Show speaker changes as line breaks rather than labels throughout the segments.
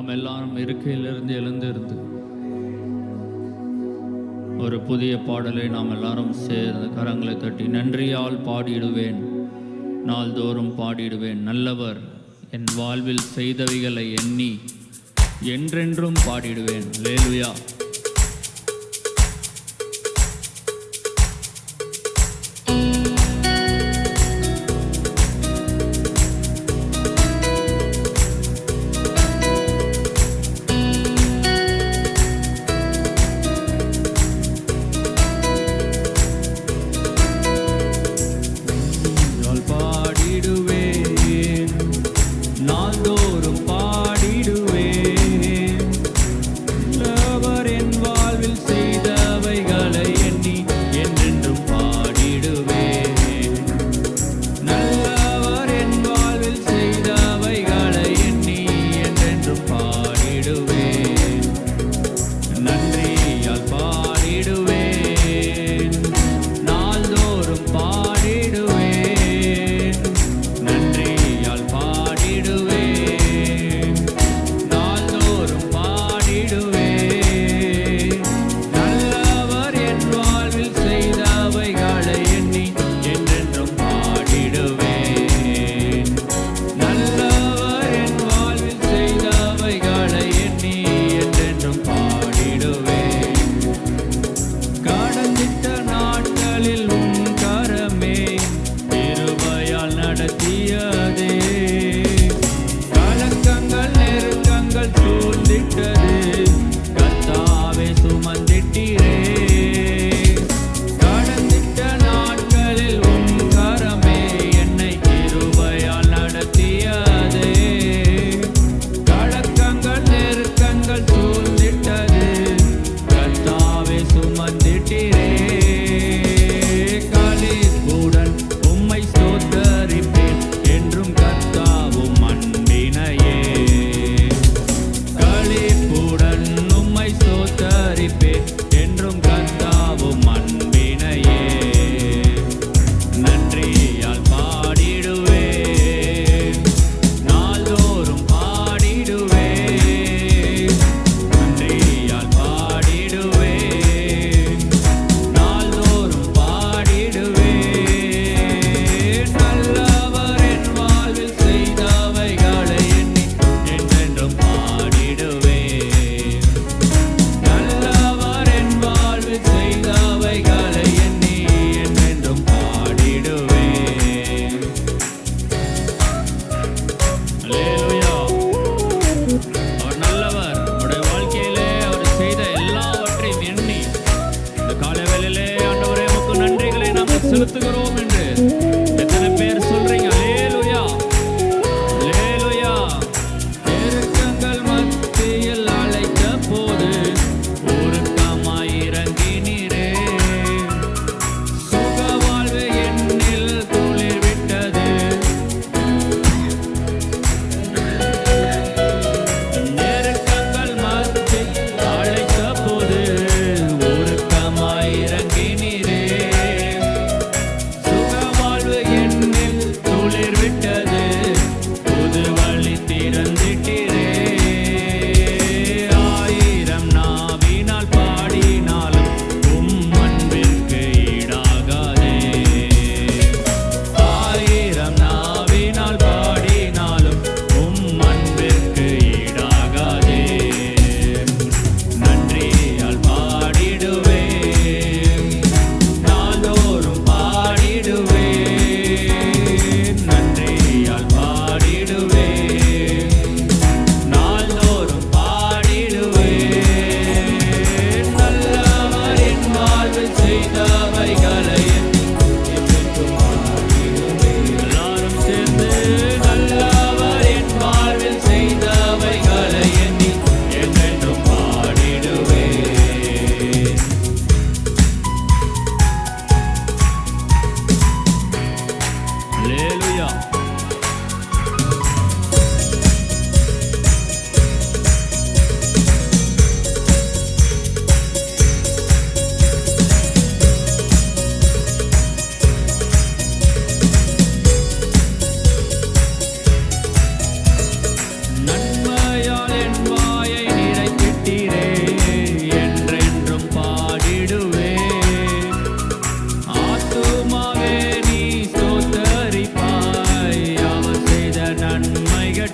நாம் எல்லாரும் இருக்கையிலிருந்து எழுந்திருந்து ஒரு புதிய பாடலை நாம் எல்லாரும் சேர்ந்து கரங்களை தட்டி நன்றியால் பாடிடுவேன், நாள்தோறும் பாடிடுவேன். நல்லவர் என் வாழ்வில் செய்தவைகளை எண்ணி என்றென்றும் பாடிடுவேன். அல்லேலூயா. நாள்தோறும் பாடிடுவேன், நல்லவர்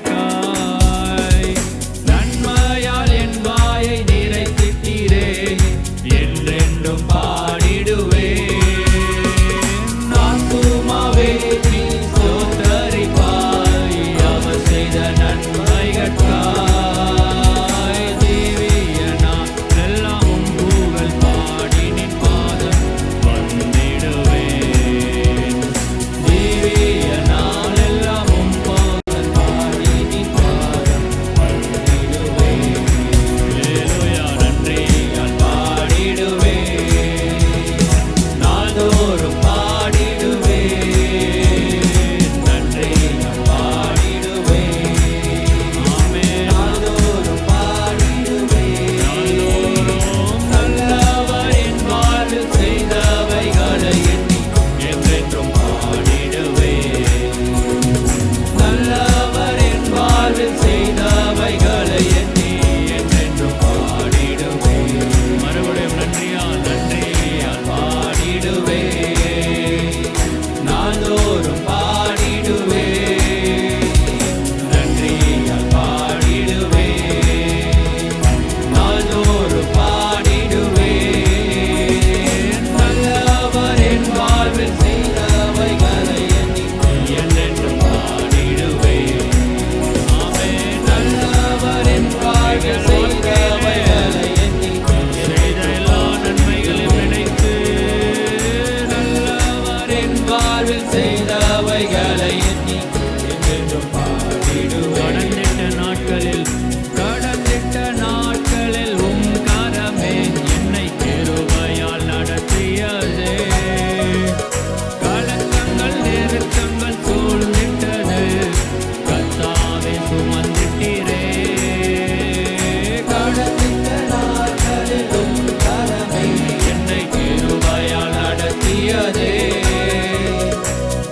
நன்மைகளுக்காய். நன்மையால் என் வாயை நிறைத்திட்டீரே, என்றென்றும் பாடிடுவேன். ஆத்துமாவே நீ ஸ்தோத்தரிப்பாய், அவர் செய்த நன்மைகளுக்காய். தேவிய நான் எல்லாம் உம் புகழ் பாடி நின் பாதம் வந்திடுவேன். தேவிய நான் எல்லாம் உம் புகழ் பாடி நின் பாதம் வந்திடுவேன். அல்லேலூயா, நன்றியால் பாடிடுவேன், நாள்தோறும் பாடிடுவேன். நன்றியால் பாடிடுவேன், ஆமென். நாள்தோறும் பாடிடுவேன், நாள்தோறும் நல்லவர் என் வாழ்வில் செய்தவைகளை எண்ணி என்றென்றும் பாடிடுவேன். நல்லவர் என் வாழ்வில் செய்தவைகளை எண்ணி என்றென்றும் பாடிடுவேன். மறுபடியும் நன்றியால் பாடிடுவேன், நாள்தோறும் பாடிடுவேன். நன்றியால் பாடிடுவேன், நாள்தோறும் பாடிடுவேன். நல்லவர் என் வாழ்வில் செய்தவைகளை எண்ணி என்றென்றும் பாடிடுவேன். ஆமென். நல்லவர் என் வாழ்வில் செய்தவைகளை எண்ணி செய்த எல்லா நன்மைகளையும் நினைத்து, நல்லவர் என் வாழ்வில் செய்தவைகளை எண்ணி என்றென்றும் பாடிடுவேன். கடந்திட்ட நாட்களில் உம் கரமே என்னை கிருபையால் நடத்தியதே. கலக்கங்கள் நெருக்கங்கள் சூழ்ந்திட்டது, கர்த்தாவே சுமந்திட்டீரே. கடந்திட்ட நாட்களில் உம் கரமே என்னை கிருபையால் நடத்தியதே.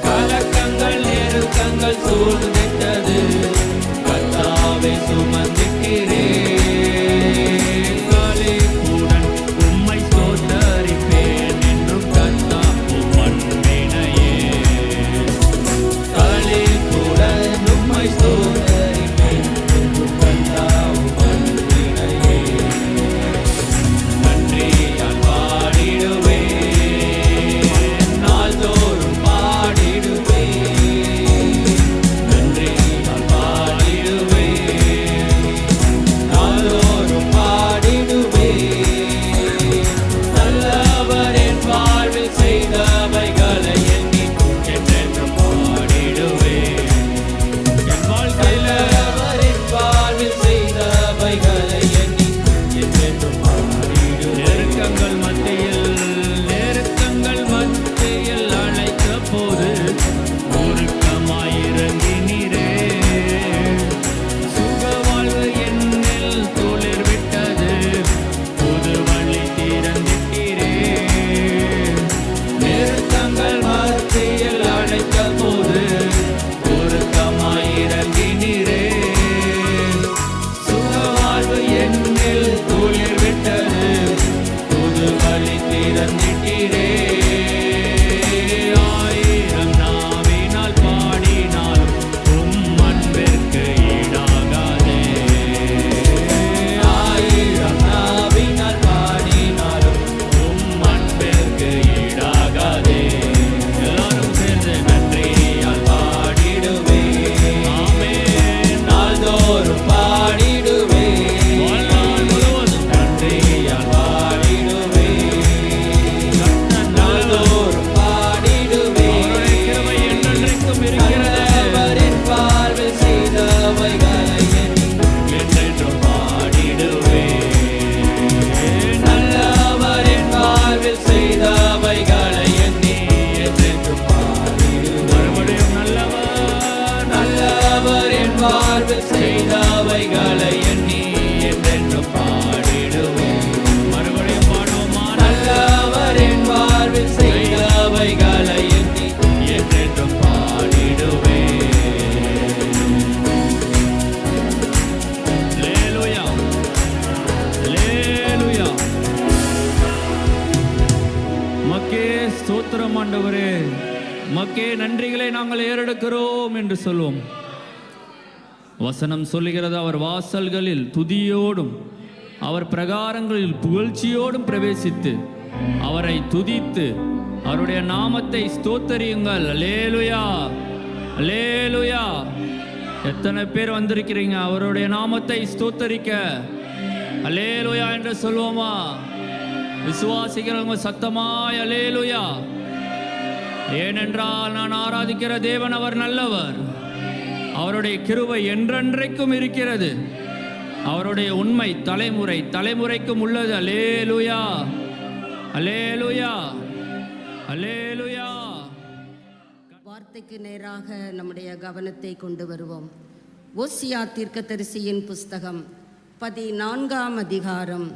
கலக்கங்கள் நெருக்கங்கள் சூழ்ந்திட்டது, கர்த்தாவே சுமந்திட்டீரே. களிப்புடன் உம்மை ஸ்தோத்தரிப்பேன் என்றும் கர்த்தா உம் அன்பினையே. களிப்புடன் உம்மை ஸ்தோத்தரிப்பேன் என்றும் கர்த்தா உம் அன்பினையே. நன்றியால் பாடிடுவேன், நாள்தோறும் பாடிடுவேன். நன்றியால் பாடிடுவேன், நாள்தோறும் பாடிடுவேன். நல்லவர் என் வாழ்வில் செய்தவைகளை எண்ணி என்றென்றும் பாடிடுவேன். என் வாழ்க்கையில் அவர் என் வாழ்வில் செய்தவைகளை எண்ணி என்றென்றும் பாடிடுவேன். நெருக்கங்கள் மத்தியில் அழைத்த போது உருக்கமாயிறங்கினீரே. சுக வாழ்வு என்னில் துளிர் விட்டது, புது வழி திறந்திட்டீரே. நெருக்கங்கள் மத்தியில் அழைத்த போது உருக்கமாயிறங்கினீரே. சுக வாழ்வு என்னில் துளிர் விட்டது, புது வழி திறந்திட்டீரே. ஆயிரம் நாவினால் பாடினாலும் உம் அன்பிற்கு ஈடாகாதே. ஆயிரம் நாவினால் பாடினாலும் உம் அன்பிற்கு ஈடாகாதே. எல்லாரும் சேர்ந்து நன்றியால் பாடிடுவேன், ஆமென். நாள்தோறும் பாடிடுவேன், வாழ்நாள் முழுவதும் நன்றியால் பாடிடுவேன். கர்த்தர் நாள்தோறும் பாடிடுவேன், அவருடைய கிருபை என்றென்றைக்கும் இருக்கிறது. நல்லவர் என் வாழ்வில் செய்தவைகளை எண்ணி என்றென்றும் பாடிடுவேன். நல்லவர் என் வாழ்வில் செய்தவைகளை எண்ணி என்றென்றும் பாடிடுவேன். மறுபடியும் நல்லவர் என் வாழ்வில் செய்தவைகளை எண்ணி என்றென்றும் பாடிடுவேன். மறுபடியும் பாடுவோமா? நல்லவர் என் வாழ்வில் செய்தவைகளை எண்ணி என்றென்றும் பாடிடுவேன். அல்லேலூயா, அல்லேலூயா. மக்கே ஸ்தோத்திரம் ஆண்டவரே, மக்கே நன்றிகளை நாங்கள் ஏறெடுக்கிறோம் என்று சொல்வோம். வசனம் சொல்லுகிறது, அவர் வாசல்களில் துதியோடும் அவர் பிரகாரங்களில் புகழ்ச்சியோடும் பிரவேசித்து அவரை துதித்து அவருடைய நாமத்தை ஸ்தோத்தரியுங்கள். அல்லேலூயா, அல்லேலூயா. எத்தனை பேர் வந்திருக்கிறீங்க அவருடைய நாமத்தை ஸ்தோத்தரிக்க? அல்லேலூயா என்று சொல்வோமா? விசுவாசிக்கிறவங்க சத்தமாய் அல்லேலூயா. ஏனென்றால் நான் ஆராதிக்கிற தேவன் அவர் நல்லவர், அவருடைய கிருபை என்றென்றைக்கும் இருக்கிறது, அவருடைய உண்மை தலைமுறை தலைமுறைக்கும் உள்ளது. அல்லேலூயா, அல்லேலூயா, அல்லேலூயா.
வார்த்தைக்கு நேராக நம்முடைய கவனத்தை கொண்டு வருவோம். ஓசியா தீர்க்கதரிசியின் புஸ்தகம் 14ஆம் அதிகாரம்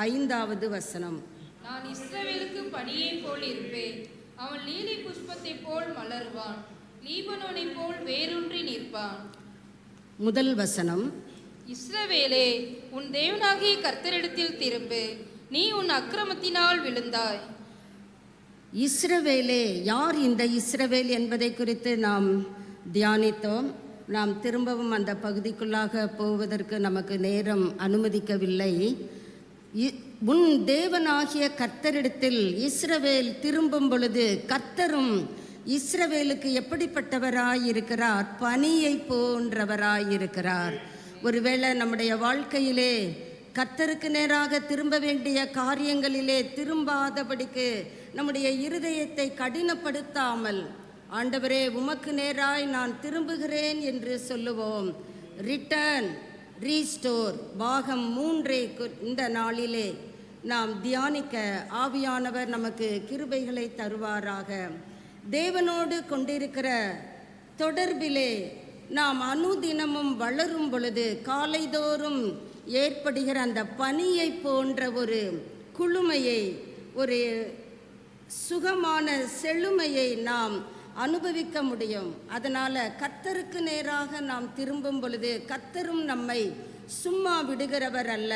5வது வசனம்.
நான் இஸ்ரவேலுக்கு பனியை போல் இருப்பேன், அவன் லீலி புஷ்பத்தை போல் மலருவான், லீபனோனை போல் வேரூன்றி நிற்பான்.
முதல் வசனம்,
இஸ்ரவேலே, உன் தேவனாகிய கர்த்தரிடத்தில் திரும்பு, நீ உன் அக்கிரமத்தினால் விழுந்தாய்.
இஸ்ரவேலே, யார் இந்த இஸ்ரவேல் என்பதை குறித்து நாம் தியானித்தோம். நாம் திரும்பவும் அந்த பகுதிக்குள்ளாக போவதற்கு நமக்கு நேரம் அனுமதிக்கவில்லை. உன் தேவனாகிய கர்த்தரிடத்தில் இஸ்ரவேல் திரும்பும் பொழுது கர்த்தரும் இஸ்ரவேலுக்கு எப்படிப்பட்டவராயிருக்கிறார்? பனியை போன்றவராயிருக்கிறார். ஒருவேளை நம்முடைய வாழ்க்கையிலே கர்த்தருக்கு நேராக திரும்ப வேண்டிய காரியங்களிலே திரும்பாதபடிக்கு நம்முடைய இருதயத்தை கடினப்படுத்தாமல், ஆண்டவரே உமக்கு நேராய் நான் திரும்புகிறேன் என்று சொல்லுவோம். ரிட்டர்ன் ரீஸ்டோர் பாகம் 3 இந்த நாளிலே நாம் தியானிக்க ஆவியானவர் நமக்கு கிருபைகளை தருவாராக. தேவனோடு கொண்டிருக்கிற தொடர்பிலே நாம் அனுதினமும் வளரும் பொழுது காலைதோறும் ஏற்படுகிற அந்த பனியை போன்ற ஒரு குளுமையை, ஒரு சுகமான செழுமையை நாம் அனுபவிக்க முடியும். அதனால் கர்த்தருக்கு நேராக நாம் திரும்பும் பொழுது கர்த்தரும் நம்மை சும்மா விடுகிறவர் அல்ல,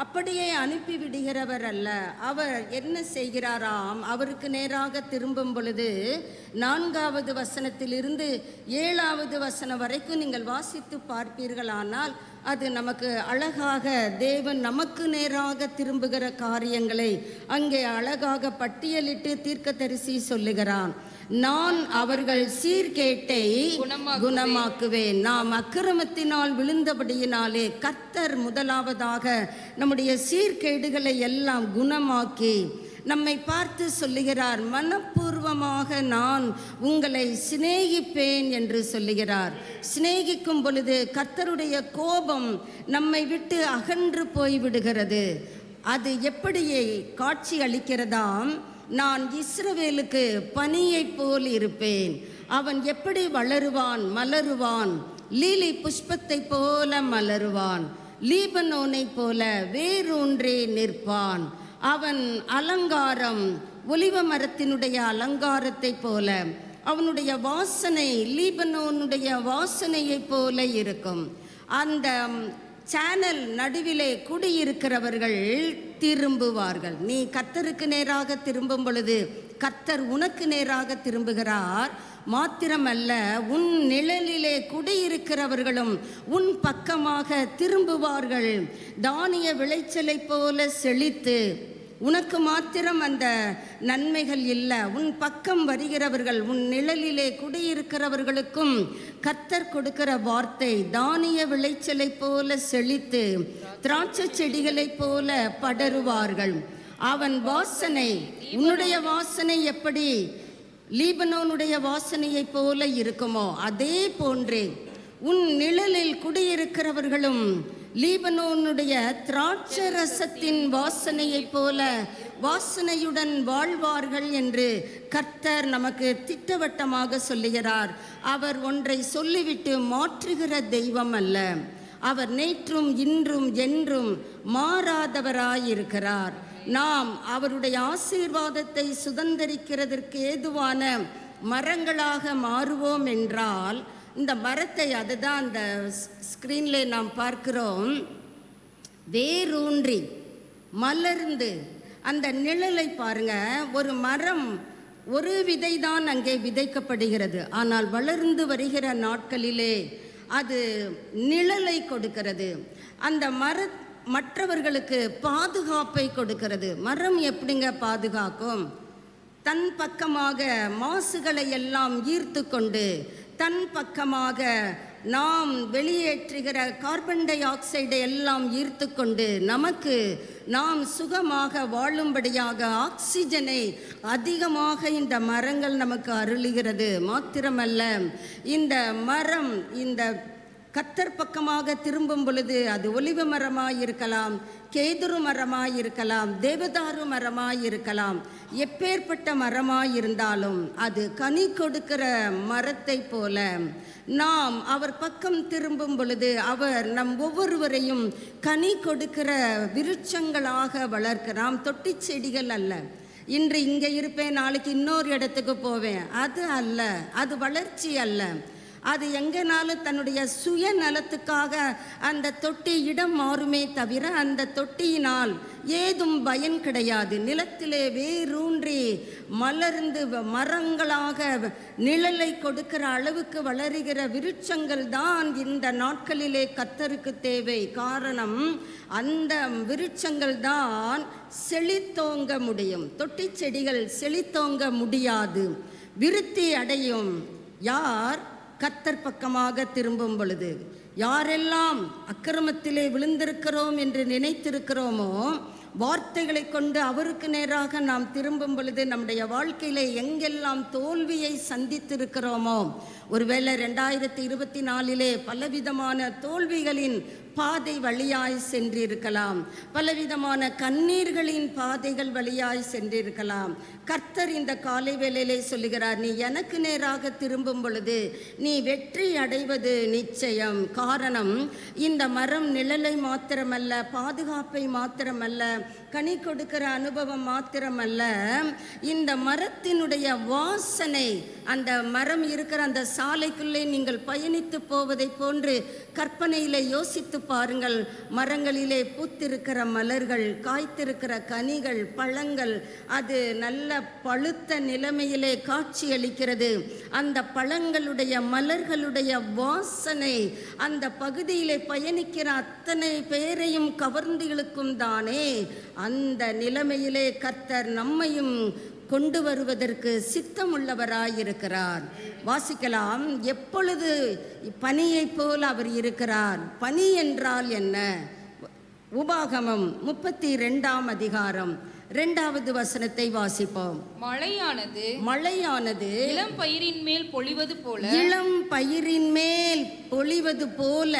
அப்படியே அனுப்பி விடுகிறவர் அல்ல. அவர் என்ன செய்கிறாராம்? அவருக்கு நேராக திரும்பும் பொழுது 4வது வசனத்திலிருந்து 7வது வசனம் வரைக்கும் நீங்கள் வாசித்து பார்ப்பீர்களானால் அது நமக்கு அழகாக தேவன் நமக்கு நேராக திரும்புகிற காரியங்களை அங்கே அழகாக பட்டியலிட்டு தீர்க்கதரிசி சொல்லுகிறான். நான் அவர்கள் சீர்கேட்டை குணமாக்குவேன். நாம் அக்கிரமத்தினால் விழுந்தபடியினாலே கர்த்தர் முதலாவதாக நம்முடைய சீர்கேடுகளை எல்லாம் குணமாக்கி நம்மை பார்த்து சொல்லுகிறார், மனப்பூர்வமாக நான் உங்களை சிநேகிப்பேன் என்று சொல்லுகிறார். சிநேகிக்கும் பொழுது கர்த்தருடைய கோபம் நம்மை விட்டு அகன்று போய்விடுகிறது. அது எப்படியே காட்சி அளிக்கிறதாம்? நான் இஸ்ரவேலுக்கு பனியை போல் இருப்பேன், அவன் எப்படி வளருவான் மலருவான், லீலி புஷ்பத்தை போல மலருவான், லீபனோனை போல வேரூன்றி நிற்பான். அவன் அலங்காரம் ஒலிவ மரத்தினுடைய அலங்காரத்தை போல, அவனுடைய வாசனை லீபனோனுடைய வாசனையை போல இருக்கும். அந்த சேனல் நடுவிலே குடியிருக்கிறவர்கள் திரும்புவார்கள். நீ கர்த்தருக்கு நேராக திரும்பும் பொழுது கர்த்தர் உனக்கு நேராக திரும்புகிறார். மாத்திரமல்ல, உன் நிழலிலே குடியிருக்கிறவர்களும் உன் பக்கமாக திரும்புவார்கள். தானிய விளைச்சலை போல செழித்து, உனக்கு மாத்திரம் அந்த நன்மைகள் இல்லை, உன் பக்கம் வருகிறவர்கள், உன் நிழலிலே குடியிருக்கிறவர்களுக்கும் கர்த்தர் கொடுக்கிற வார்த்தை தானிய விளைச்சலை போல செழித்து திராட்சை செடிகளை போல படருவார்கள். அவன் வாசனை, உன்னுடைய வாசனை எப்படி லீபனோனுடைய வாசனையை போல இருக்குமோ அதே போன்றே உன் நிழலில் குடியிருக்கிறவர்களும் லீபனோனுடைய திராட்சை ரசத்தின் வாசனையை போல வாசனையுடன் வாழ்வார்கள் என்று கர்த்தர் நமக்கு திட்டவட்டமாக சொல்லுகிறார். அவர் ஒன்றை சொல்லிவிட்டு மாற்றுகிற தெய்வம் அல்ல. அவர் நேற்றும் இன்றும் என்றும் மாறாதவராயிருக்கிறார். நாம் அவருடைய ஆசீர்வாதத்தை சுதந்தரிக்கிறதற்கு ஏதுவான மரங்களாக மாறுவோம் என்றால், இந்த மரத்தை, அதுதான் அந்த ஸ்க்ரீனில் நாம் பார்க்கிறோம், வேரூன்றி மலர்ந்து அந்த நிழலை பாருங்க. ஒரு மரம் ஒரு விதை தான் அங்கே விதைக்கப்படுகிறது, ஆனால் வளர்ந்து வருகிற நாட்களிலே அது நிழலை கொடுக்கிறது. அந்த மற்றவர்களுக்கு பாதுகாப்பை கொடுக்கிறது. மரம் எப்படிங்க பாதுகாக்கும்? தன் பக்கமாக மாசுகளை எல்லாம் ஈர்த்து கொண்டு தன் பக்கமாக நாம் வெளியேற்றுகிற கார்பன் டை ஆக்சைடை எல்லாம் ஈர்த்து கொண்டு நமக்கு நாம் சுகமாக வாழும்படியாக ஆக்சிஜனை அதிகமாக இந்த மரங்கள் நமக்கு அருளுகிறது. மாத்திரமல்ல, இந்த மரம் இந்த கர்த்தர் பக்கமாக திரும்பும் பொழுது அது ஒலிவ மரமாய் இருக்கலாம், கேதுரு மரமாய் இருக்கலாம், தேவதாரு மரமாய் இருக்கலாம், எப்பேற்பட்ட மரமாய் இருந்தாலும் அது கனி கொடுக்கிற மரத்தை போல நாம் அவர் பக்கம் திரும்பும் பொழுது அவர் நம் ஒவ்வொருவரையும் கனி கொடுக்கிற விருட்சங்களாக வளர்க்கிறாம். தொட்டி செடிகள் அல்ல. இன்று இங்கே இருப்பேன், நாளைக்கு இன்னொரு இடத்துக்கு போவேன், அது அல்ல. அது வளர்ச்சி அல்ல. அது எங்கேனாலும் தன்னுடைய சுயநலத்துக்காக அந்த தொட்டி இடம் மாறுமே தவிர அந்த தொட்டியினால் ஏதும் பயன் கிடையாது. நிலத்திலே வேரூன்றி மலர்ந்து மரங்களாக நிழலை கொடுக்கிற அளவுக்கு வளருகிற விருட்சங்கள் தான் இந்த நாட்களிலே கர்த்தருக்கு தேவை. காரணம், அந்த விருட்சங்கள் தான் செழித்தோங்க முடியும். தொட்டி செடிகள் செழித்தோங்க முடியாது. விருத்தி அடையும் யார் கர்த்தர் பக்கமாக திரும்பும் பொழுது. யாரெல்லாம் அக்கிரமத்திலே விழுந்திருக்கிறோம் என்று நினைத்திருக்கிறோமோ, வார்த்தைகளை கொண்டு அவருக்கு நேராக நாம் திரும்பும் பொழுது நம்முடைய வாழ்க்கையிலே எங்கெல்லாம் தோல்வியை சந்தித்திருக்கிறோமோ, ஒருவேளை 2024 பலவிதமான தோல்விகளின் பாதை வழியாய் சென்றிருக்கலாம், பலவிதமான கண்ணீர்களின் பாதைகள் வழியாய் சென்றிருக்கலாம். கர்த்தர் இந்த காலை வேளையிலே சொல்லுகிறார், நீ எனக்கு நேராக திரும்பும் பொழுது நீ வெற்றி அடைவது நிச்சயம். காரணம், இந்த மரம் நிழலை மாத்திரமல்ல, பாதுகாப்பை மாத்திரமல்ல, கனி கொடுக்கிற அனுபவம் மாத்திரமல்ல, இந்த மரத்தினுடைய வாசனை, அந்த மரம் இருக்கிற அந்த சாலைக்குள்ளே நீங்கள் பயணித்து போவதை போன்று கற்பனையிலே யோசித்து பாருங்கள். மரங்களிலே பூத்திருக்கிற மலர்கள், காய்த்திருக்கிற கனிகள், பழங்கள், அது நல்ல பழுத்த நிலைமையிலே காட்சியளிக்கிறது. அந்த பழங்களுடைய மலர்களுடைய வாசனை அந்த பகுதியிலே பயணிக்கிற அத்தனை பேரையும் கவர்ந்து இழுக்கும் தானே. அந்த நிலைமையிலே கர்த்தர் நம்மையும் கொண்டு வருவதற்கு சித்தமுள்ளவராயிருக்கிறார். வாசிக்கலாம், எப்பொழுது பனியைப் போல் அவர் இருக்கிறார். பனி என்றால் என்ன? உபாகமம் 32ஆம் அதிகாரம் 2வது வசனத்தை வாசிப்போம். மழையானது
இளம் பயிரின் மேல் பொழிவது போல,
இளம் பயிரின் மேல் பொழிவது போல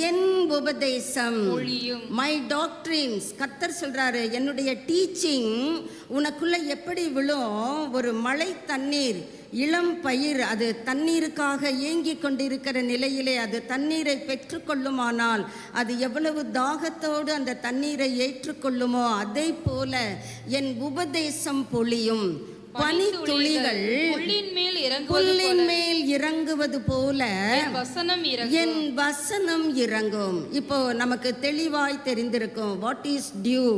என் உபதேசம் பொழியும். மை டாக்ட்ரின்ஸ், கர்த்தர் சொல்றாரு, என்னுடைய டீச்சிங் உனக்குள்ள எப்படி விழும்? ஒரு மழை தண்ணீர், இளம் பயிர், அது தண்ணீருக்காக ஏங்கி கொண்டிருக்கிற நிலையிலே அது தண்ணீரை பெற்றுக்கொள்ளுமானால் அது எவ்வளவு தாகத்தோடு அந்த தண்ணீரை ஏற்றுக்கொள்ளுமோ, அதை போல என் உபதேசம் பொழியும். பனித்துளிகள் புல்லின் மேல் இறங்குவது போல என் வசனம் இறங்கும். இப்போ நமக்கு தெளிவாய் தெரிந்திருக்கும், வாட் இஸ் டியூ?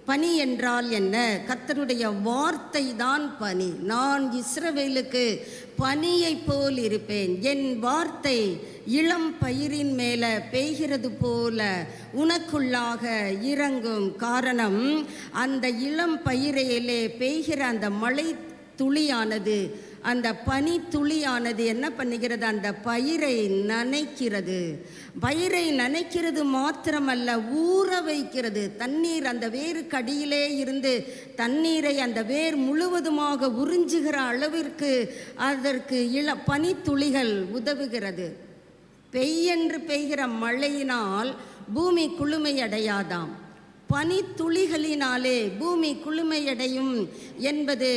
பனி என்றால் என்ன? கர்த்தருடைய வார்த்தை தான் பனி. நான் இஸ்ரவேலுக்கு பனியை போல் இருப்பேன். என் வார்த்தை இளம் பயிரின் மேல பெய்கிறது போல உனக்குள்ளாக இறங்கும். காரணம், அந்த இளம் பயிரையிலே பெய்கிற அந்த மழை துளியானது, அந்த பனி துளியானது என்ன பண்ணுகிறது? அந்த பயிரை நனைக்கிறது. பயிரை நனைக்கிறது மாத்திரமல்ல, ஊற வைக்கிறது. தண்ணீர் அந்த வேறு கடியிலே இருந்து தண்ணீரை அந்த வேர் முழுவதுமாக உறிஞ்சுகிற அளவிற்கு அதற்கு பனி துளிகள் உதவுகிறது. பெய்யென்று பெய்கிற மழையினால் பூமி குளுமையடையாதாம். பனி துளிகளினாலே பூமி குளுமையடையும் என்பது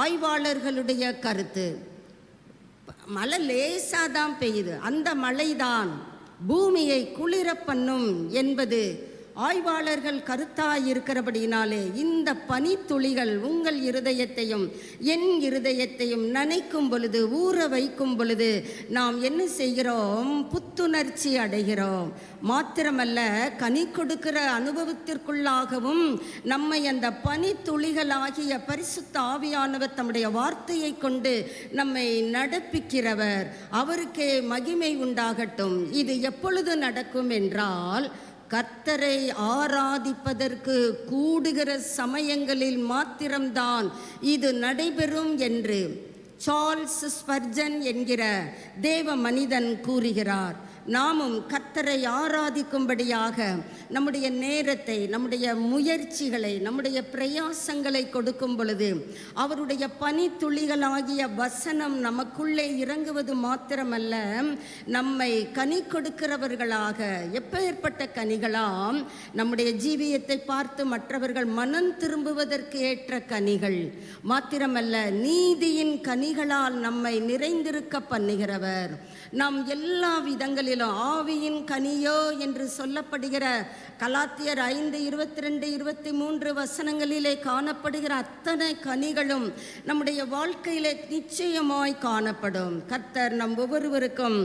ஆய்வாளர்களுடைய கருத்து. மழை லேசாதான் பெய்யுது, அந்த மழைதான் பூமியை குளிர பண்ணும் என்பது ஆய்வாளர்கள் கருத்தாய் இருக்கிறபடினாலே இந்த பனித்துளிகள் உங்கள் இருதயத்தையும் என் இருதயத்தையும் நனைக்கும் பொழுது, ஊற வைக்கும் பொழுது நாம் என்ன செய்கிறோம்? புத்துணர்ச்சி அடைகிறோம். மாத்திரமல்ல, கனி கொடுக்கிற அனுபவத்திற்குள்ளாகவும் நம்மை அந்த பனித்துளிகளாகிய பரிசுத்த ஆவியானவர் தம்முடைய வார்த்தையை கொண்டு நம்மை நடப்பிக்கிறவர். அவருக்கே மகிமை உண்டாகட்டும். இது எப்பொழுது நடக்கும் என்றால், கர்த்தரை ஆராதிப்பதற்கு கூடுகிற சமயங்களில் மாத்திரம்தான் இது நடைபெறும் என்று சார்ல்ஸ் ஸ்பர்ஜன் என்கிற தேவ மனிதன் கூறுகிறார். நாமும் கர்த்தரை ஆராதிக்கும்படியாக நம்முடைய நேரத்தை, நம்முடைய முயற்சிகளை, நம்முடைய பிரயாசங்களை கொடுக்கும் பொழுது அவருடைய பனித்துளிகளாகிய வசனம் நமக்குள்ளே இறங்குவது மாத்திரமல்ல, நம்மை கனி கொடுக்கிறவர்களாக, எப்பேற்பட்ட கனிகளாம், நம்முடைய ஜீவியத்தை பார்த்து மற்றவர்கள் மனம் திரும்புவதற்கு ஏற்ற கனிகள் மாத்திரமல்ல, நீதியின் கனிகளால் நம்மை நிறைந்திருக்க பண்ணுகிறவர். நாம் எல்லா விதங்களிலும் ஆவியின் கனியோ என்று சொல்லப்படுகிற கலாத்தியர் 5:22-23 வசனங்களிலே காணப்படுகிற அத்தனை கனிகளும் நம்முடைய வாழ்க்கையிலே நிச்சயமாய் காணப்படும். கர்த்தர் நம் ஒவ்வொருவருக்கும்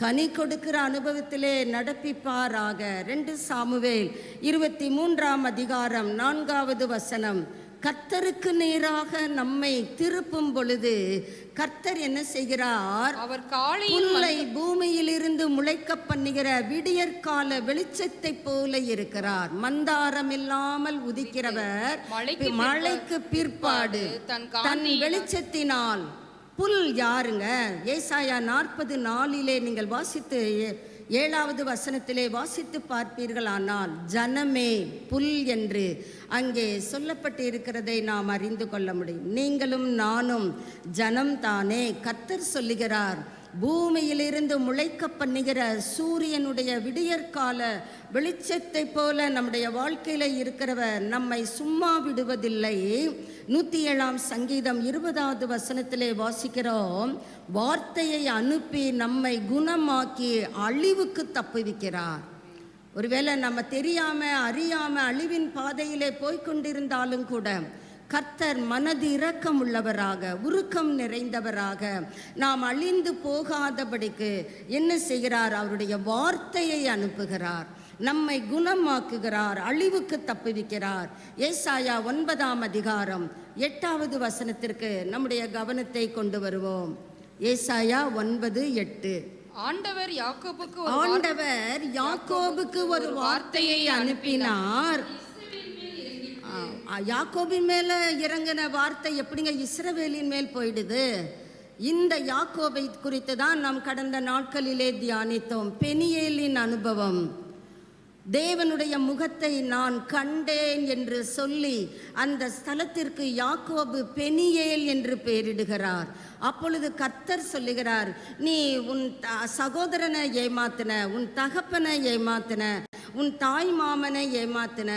கனி கொடுக்கிற அனுபவத்திலே நடப்பிப்பாராக. 2 சாமுவேல் 23 வசனம். கர்த்தருக்கு நேராக நம்மை திருப்பும் பொழுது கர்த்தர் என்ன செய்கிறார்?
அவர் காலையில்
புல்லை பூமியிலிருந்து முளைக்க பண்ணுகிற விடியற்கால வெளிச்சத்தை போல இருக்கிறார். மந்தாரம் இல்லாமல் உதிக்கிறவர் மழைக்கு பிற்பாடு தன் வெளிச்சத்தினால். புல் யாருங்க? ஏசாயா 40:4 நீங்கள் வாசித்து 7வது வசனத்திலே வாசித்து பார்ப்பீர்களானால், ஜனமே புல் என்று அங்கே சொல்லப்பட்டு இருக்கிறதை நாம் அறிந்து கொள்ள முடியும். நீங்களும் நானும் ஜனம்தானே. கர்த்தர் சொல்லுகிறார், பூமியிலிருந்து முளைக்க பண்ணுகிற சூரியனுடைய விடியற்கால வெளிச்சத்தை போல நம்முடைய வாழ்க்கையில் இருக்கிறவர் நம்மை சும்மா விடுவதில்லை. 107 சங்கீதம் 20வது வசனத்திலே வாசிக்கிறோம், வார்த்தையை அனுப்பி நம்மை குணமாக்கி அழிவுக்கு தப்புவிக்கிறார். ஒருவேளை நம்ம தெரியாம அறியாம அழிவின் பாதையிலே போய்கொண்டிருந்தாலும் கூட கர்த்தர் மனது இரக்கம் உள்ளவராக, உருக்கம் நிறைந்தவராக, நாம் அழிந்து போகாதபடிக்கு என்ன செய்கிறார்? அவருடைய வார்த்தையை அனுப்புகிறார், நம்மை குணமாக்குகிறார், அழிவுக்கு தப்புவிக்கிறார். ஏசாயா 9 வசனத்திற்கு நம்முடைய கவனத்தை கொண்டு வருவோம். ஏசாயா 9:8.
ஆண்டவர்
யாக்கோபுக்கு ஒரு வார்த்தையை அனுப்பினார். யாக்கோபின் மேல இறங்கின வார்த்தை எப்படிங்க இஸ்ரவேலின் மேல் போயிடுது? இந்த யாக்கோபை குறித்து தான் நாம் கடந்த நாட்களிலே தியானித்தோம். பெனியேலின் அனுபவம். தேவனுடைய முகத்தை நான் கண்டேன் என்று சொல்லி அந்த ஸ்தலத்திற்கு யாக்கோபு பெனியேல் என்று பெயரிடுகிறார். அப்பொழுது கர்த்தர் சொல்லுகிறார், நீ உன் சகோதரனை ஏமாத்தின, உன் தகப்பனை ஏமாத்தின, உன் தாய் மாமனை ஏமாத்தின.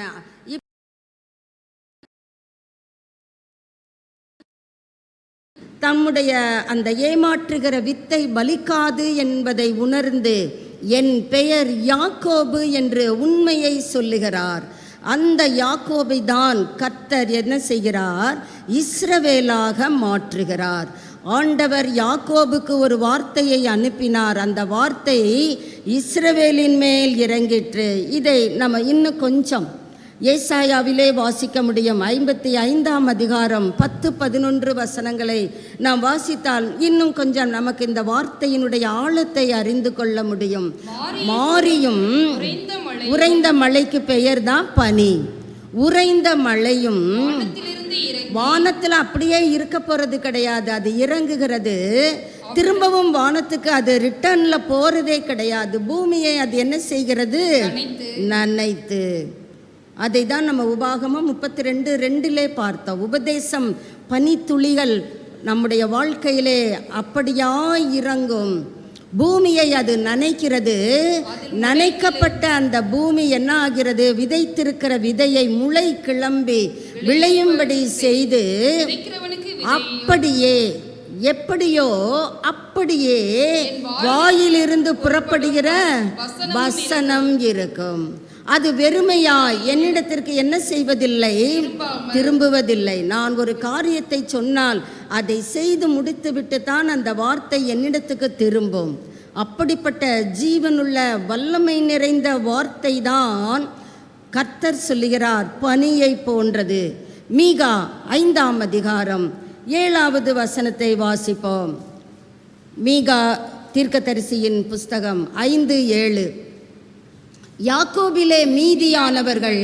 தம்முடைய அந்த ஏமாற்றுகிற வித்தை பலிக்காது என்பதை உணர்ந்து என் பெயர் யாக்கோபு என்று உண்மையை சொல்லுகிறார். அந்த யாக்கோபை தான் கர்த்தர் என்ன செய்கிறார்? இஸ்ரவேலாக மாற்றுகிறார். ஆண்டவர் யாக்கோபுக்கு ஒரு வார்த்தையை அனுப்பினார். அந்த வார்த்தை இஸ்ரவேலின் மேல் இறங்கிற்று. இதை நம்ம இன்னும் கொஞ்சம் ஏசாயாவிலே வாசிக்க முடியும். 55 வசனங்களை நாம் வாசித்தால் இன்னும் கொஞ்சம் நமக்கு இந்த வார்த்தையினுடைய ஆழத்தை அறிந்து கொள்ள முடியும். மாரியும் உறைந்த மழைக்கு பெயர் தான் பனி. உறைந்த மழையும் வானத்தில் அப்படியே இருக்க போறது கிடையாது, அது இறங்குகிறது. திரும்பவும் வானத்துக்கு அது ரிட்டர்ன்ல போறதே கிடையாது. பூமியை அது என்ன செய்கிறது? நனைத்து. அதை தான் நம்ம உபாகமம் 32:2 பார்த்தோம். உபதேசம் பனித்துளிகள் நம்முடைய வாழ்க்கையிலே அப்படியாய் இறங்கும். பூமியை அது நனைக்கிறது. நனைக்கப்பட்ட அந்த பூமி என்ன ஆகிறது? விதைத்திருக்கிற விதையை முளை கிளம்பி விளையும்படி செய்து அப்படியே எப்படியோ அப்படியே வாயிலிருந்து புறப்படுகிற வசனம் இருக்கும். அது வெறுமையாய் என்னிடத்திற்கு என்ன செய்வதில்லை, திரும்புவதில்லை. நான் ஒரு காரியத்தை சொன்னால் அதை செய்து முடித்துவிட்டு தான் அந்த வார்த்தை என்னிடத்துக்கு திரும்பும். அப்படிப்பட்ட ஜீவனுள்ள வல்லமை நிறைந்த வார்த்தை தான் கர்த்தர் சொல்லுகிறார் பனியை போன்றது. மீகா 5ஆம் அதிகாரம் 7வது வசனத்தை வாசிப்போம். மீகா தீர்க்கதரிசியின் புஸ்தகம் 5:7. யாக்கோபிலே மீதியானவர்கள்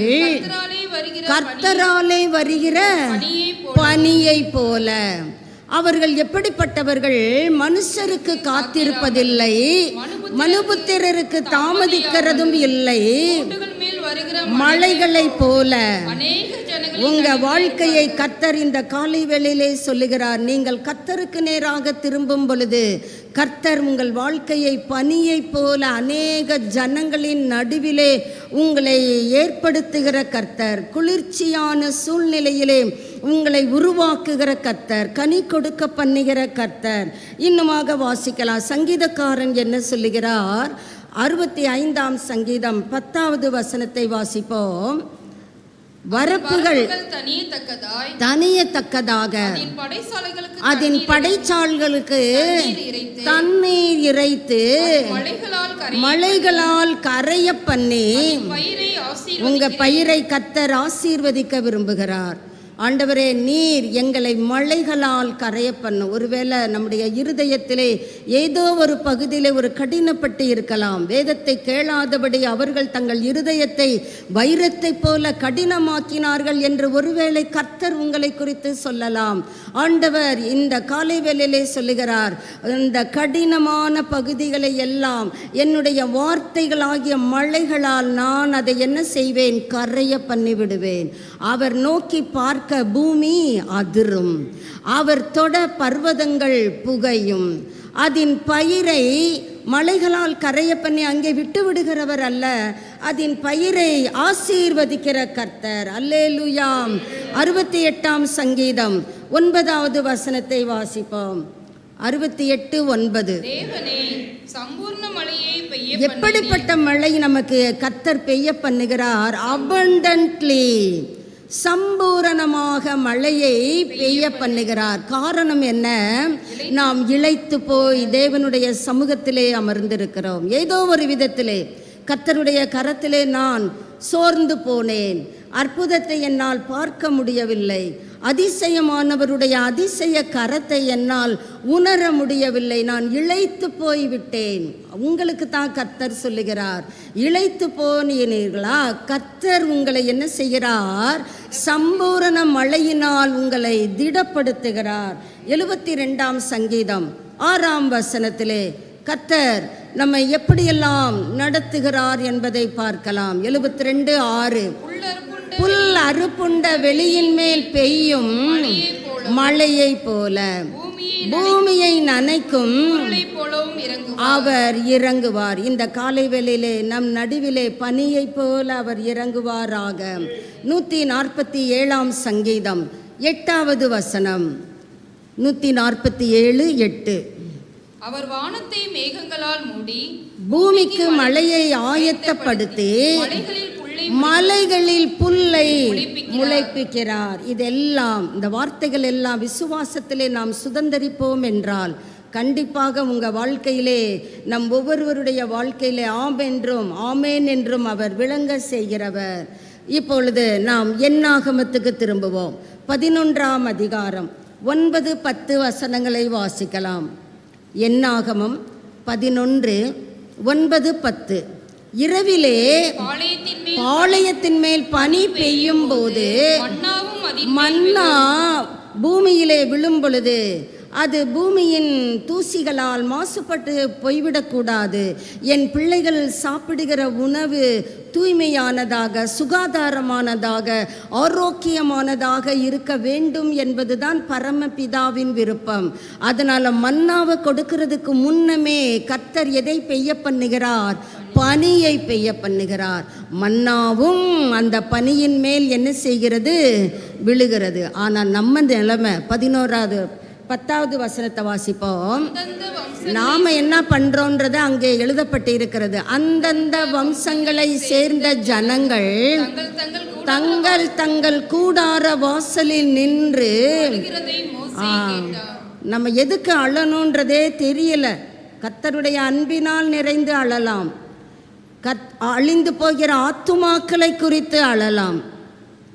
கர்த்தராலே வருகிற பனியை போல. அவர்கள் எப்படிப்பட்டவர்கள்? மனுஷருக்கு காத்திருப்பதில்லை, மனுபுத்திரருக்கு தாமதிக்கிறதும் இல்லை. மலைகளை போல உங்க வாழ்க்கையை கர்த்தர் இந்த காலை வேளையிலே சொல்லுகிறார். நீங்கள் கர்த்தருக்கு நேராக திரும்பும் பொழுது கர்த்தர் உங்கள் வாழ்க்கையை பனியை போல அநேக ஜனங்களின் நடுவிலே உங்களை ஏற்படுத்துகிற கர்த்தர், குளிர்ச்சியான சூழ்நிலையிலே உங்களை உருவாக்குகிற கர்த்தர், கனி கொடுக்க பண்ணுகிற கர்த்தர். இன்னுமாக வாசிக்கலாம். சங்கீதக்காரன் என்ன சொல்லுகிறார்? 65ஆம் சங்கீதம் 10வது வசனத்தை வாசிப்போம். வரப்புகள் தனியத்தக்கதாக அதன் படைச்சால்களுக்கு தண்ணீர் இறைத்து மலைகளால் கரைய பண்ணி உங்க பயிரை கர்த்தர் ஆசீர்வதிக்க விரும்புகிறார். ஆண்டவரே, நீர் எங்களை மலைகளால் கரைய பண்ணும். ஒருவேளை நம்முடைய இருதயத்திலே ஏதோ ஒரு பகுதியிலே ஒரு கடினப்பட்டு இருக்கலாம். வேதத்தை கேளாதபடி அவர்கள் தங்கள் இருதயத்தை வைரத்தை போல கடினமாக்கினார்கள் என்று ஒருவேளை கர்த்தர் உங்களை குறித்து சொல்லலாம். ஆண்டவர் இந்த காலை வேளையிலே சொல்லுகிறார், இந்த கடினமான பகுதிகளை எல்லாம் என்னுடைய வார்த்தைகளாகிய மலைகளால் நான் அதை என்ன செய்வேன்? கரைய பண்ணிவிடுவேன். அவர் நோக்கி பார்க்க பூமி அதிரும், அவர் தொட பர்வதங்கள் புகையும். அதன் பயிரை மலைகளால் கரைய பண்ணி அங்கே விட்டு விடுகிறவர் அல்ல, அதன் பயிரை ஆசீர்வதிக்கிற கர்த்தர். அல்லேலூயா. 68ஆம் சங்கீதம் 9வது வசனத்தை வாசிப்போம். 68:9. எப்படிப்பட்ட மழை நமக்கு கர்த்தர் பெய்ய பண்ணுகிறார்? abundantly, சம்பூரணமாக மழையை பெய்ய பண்ணுகிறார். காரணம் என்ன? நாம் இளைத்து போய் தேவனுடைய சமூகத்திலே அமர்ந்திருக்கிறோம். ஏதோ ஒரு விதத்திலே கர்த்தருடைய கரத்திலே நான் சோர்ந்து போனேன். அற்புதத்தை என்னால் பார்க்க முடியவில்லை. அதிசயமானவருடைய அதிசய கரத்தை என்னால் உணர முடியவில்லை. நான் இளைத்து போய்விட்டேன். உங்களுக்கு தான் கர்த்தர் சொல்லுகிறார், இளைத்து போனீர்களா? கர்த்தர் உங்களை என்ன செய்கிறார்? சம்பூரண மழையினால் உங்களை திடப்படுத்துகிறார். 72ஆம் சங்கீதம் 6ஆம் வசனத்திலே கர்த்தர் நம்மை எப்படியெல்லாம் நடத்துகிறார் என்பதை பார்க்கலாம். 72:6. புல் அறுப்புண்ட வெளியின் மேல் பெய்யும் மழையை போல பூமியை நனைக்கும் அவர் இறங்குவார். இந்த காலை வேளையிலே நம் நடுவிலே பனியை போல அவர் இறங்குவாராக. 147ஆம் சங்கீதம் 8வது வசனம். 147:8.
அவர் வானத்தை மேகங்களால் மூடி
பூமிக்கு மழையை ஆயத்தப்படுத்தி மலைகளில் புல்லை முளைப்பிக்கிறார். இதெல்லாம், இந்த வார்த்தைகள் எல்லாம் விசுவாசத்திலே நாம் சுதந்தரிப்போம் என்றால் கண்டிப்பாக உங்கள் வாழ்க்கையிலே, நம் ஒவ்வொருவருடைய வாழ்க்கையிலே ஆம் என்றும் ஆமேன் என்றும் அவர் விளங்க செய்கிறவர். இப்பொழுது நாம் என்னாகமத்துக்கு திரும்புவோம். 11ஆம் அதிகாரம் 9-10 வசனங்களை வாசிக்கலாம். என்னாகமம் 11:9-10. இரவிலே பாளையத்தின் மேல் பனி பெய்யும் போது மன்னா பூமியிலே விழும் பொழுது அது பூமியின் தூசிகளால் மாசுபட்டு போய்விடக்கூடாது. என் பிள்ளைகள் சாப்பிடுகிற உணவு தூய்மையானதாக, சுகாதாரமானதாக, ஆரோக்கியமானதாக இருக்க வேண்டும் என்பதுதான் பரமபிதாவின் விருப்பம். அதனால் மன்னாவை கொடுக்கிறதுக்கு முன்னமே கர்த்தர் எதை பெய்ய பண்ணுகிறார்? பனியை பெய்ய பண்ணுகிறார். மன்னாவும் அந்த பனியின் மேல் என்ன செய்கிறது? விழுகிறது. ஆனால் நம்ம நிலைமை 11வது 10வது வசனத்தை வாசிப்போம்.
அந்தந்த வம்ச
நாம என்ன பண்றோன்றது அங்கே எழுதப்பட்டு இருக்கிறது. அந்தந்த வம்சங்களை சேர்ந்த ஜனங்கள்
தங்கள்
தங்கள் கூடார வாசலில் நின்று
அழுகிறதை மோசே கேட்டார்.
நம்ம எதுக்கு அழணுன்றதே தெரியல. கர்த்தருடைய அன்பினால் நிறைந்து அழலாம். அழிந்து போகிற ஆத்துமாக்களை குறித்து அழலாம்.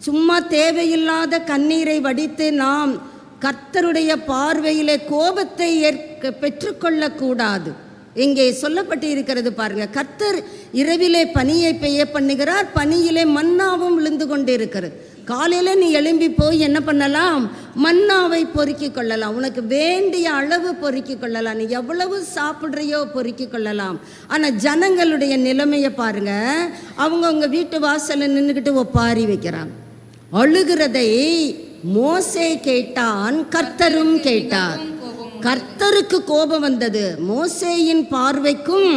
சும்மா தேவையில்லாத கண்ணீரை வடித்து நாம் கர்த்தருடைய பார்வையிலே கோபத்தை பெற்றுக்கொள்ளக்கூடாது. இங்கே சொல்லப்பட்டு இருக்கிறது பாருங்க. கர்த்தர் இரவிலே பனியை பெய்ய பண்ணுகிறார், பனியிலே மன்னாவும் விழுந்து கொண்டு இருக்கிறது. காலையில நீ எழும்பி போய் என்ன பண்ணலாம்? மன்னாவை பொறுக்கி கொள்ளலாம். உனக்கு வேண்டிய அளவு பொறுக்கி கொள்ளலாம். நீ எவ்வளவு சாப்பிட்றியோ பொறுக்கி கொள்ளலாம். ஆனால் ஜனங்களுடைய நிலைமையை பாருங்க. அவங்க வீட்டு வாசலில் நின்றுக்கிட்டு ஒப்பாரி வைக்கிறாங்க. அழுகிறதை மோசே கேட்டான், கர்த்தரும் கேட்டார். கர்த்தருக்கு கோபம் வந்தது, மோசேயின் பார்வைக்கும்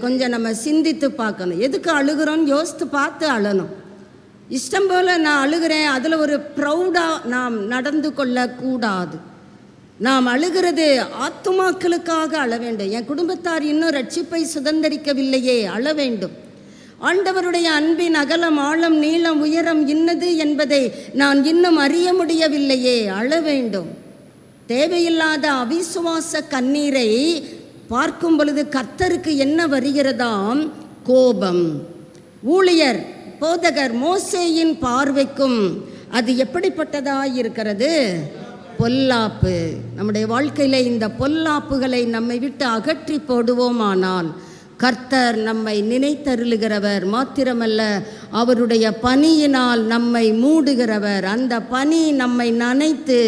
கொஞ்சம் நம்ம சிந்தித்து பார்க்கணும். எதுக்கு அழுகிறோன்னு யோசித்து பார்த்து அழணும். இஷ்டம் போல் நான் அழுகிறேன், அதில் ஒரு ப்ரௌடாக நாம் நடந்து கொள்ளக்கூடாது. நாம் அழுகிறது ஆத்துமாக்களுக்காக அழ வேண்டும். என் குடும்பத்தார் இன்னும் ரட்சிப்பை சுதந்திரிக்கவில்லையே, அழ வேண்டும். ஆண்டவருடைய அன்பின் அகலம், ஆழம், நீளம், உயரம் இன்னது என்பதை நான் இன்னும் அறிய முடியவில்லையே, அழ வேண்டும். தேவையில்லாத அவிசுவாச கண்ணீரை பார்க்கும் பொழுது கர்த்தருக்கு என்ன வருகிறதாம்? கோபம். ஊழியர் போதகர் மோசேயின் பார்வைக்கும் அது எப்படிப்பட்டதாய் இருக்கிறது? பொல்லாப்பு. நம்முடைய வாழ்க்கையில் இந்த பொல்லாப்புகளை நம்மை விட்டு அகற்றி போடுவோமானால் கர்த்தர் நம்மை நினைத்தருளுகிறவர் மாத்திரமல்ல, அவருடைய பனியினால் நம்மை மூடுகிறவர். அந்த பனி நம்மை நனைத்து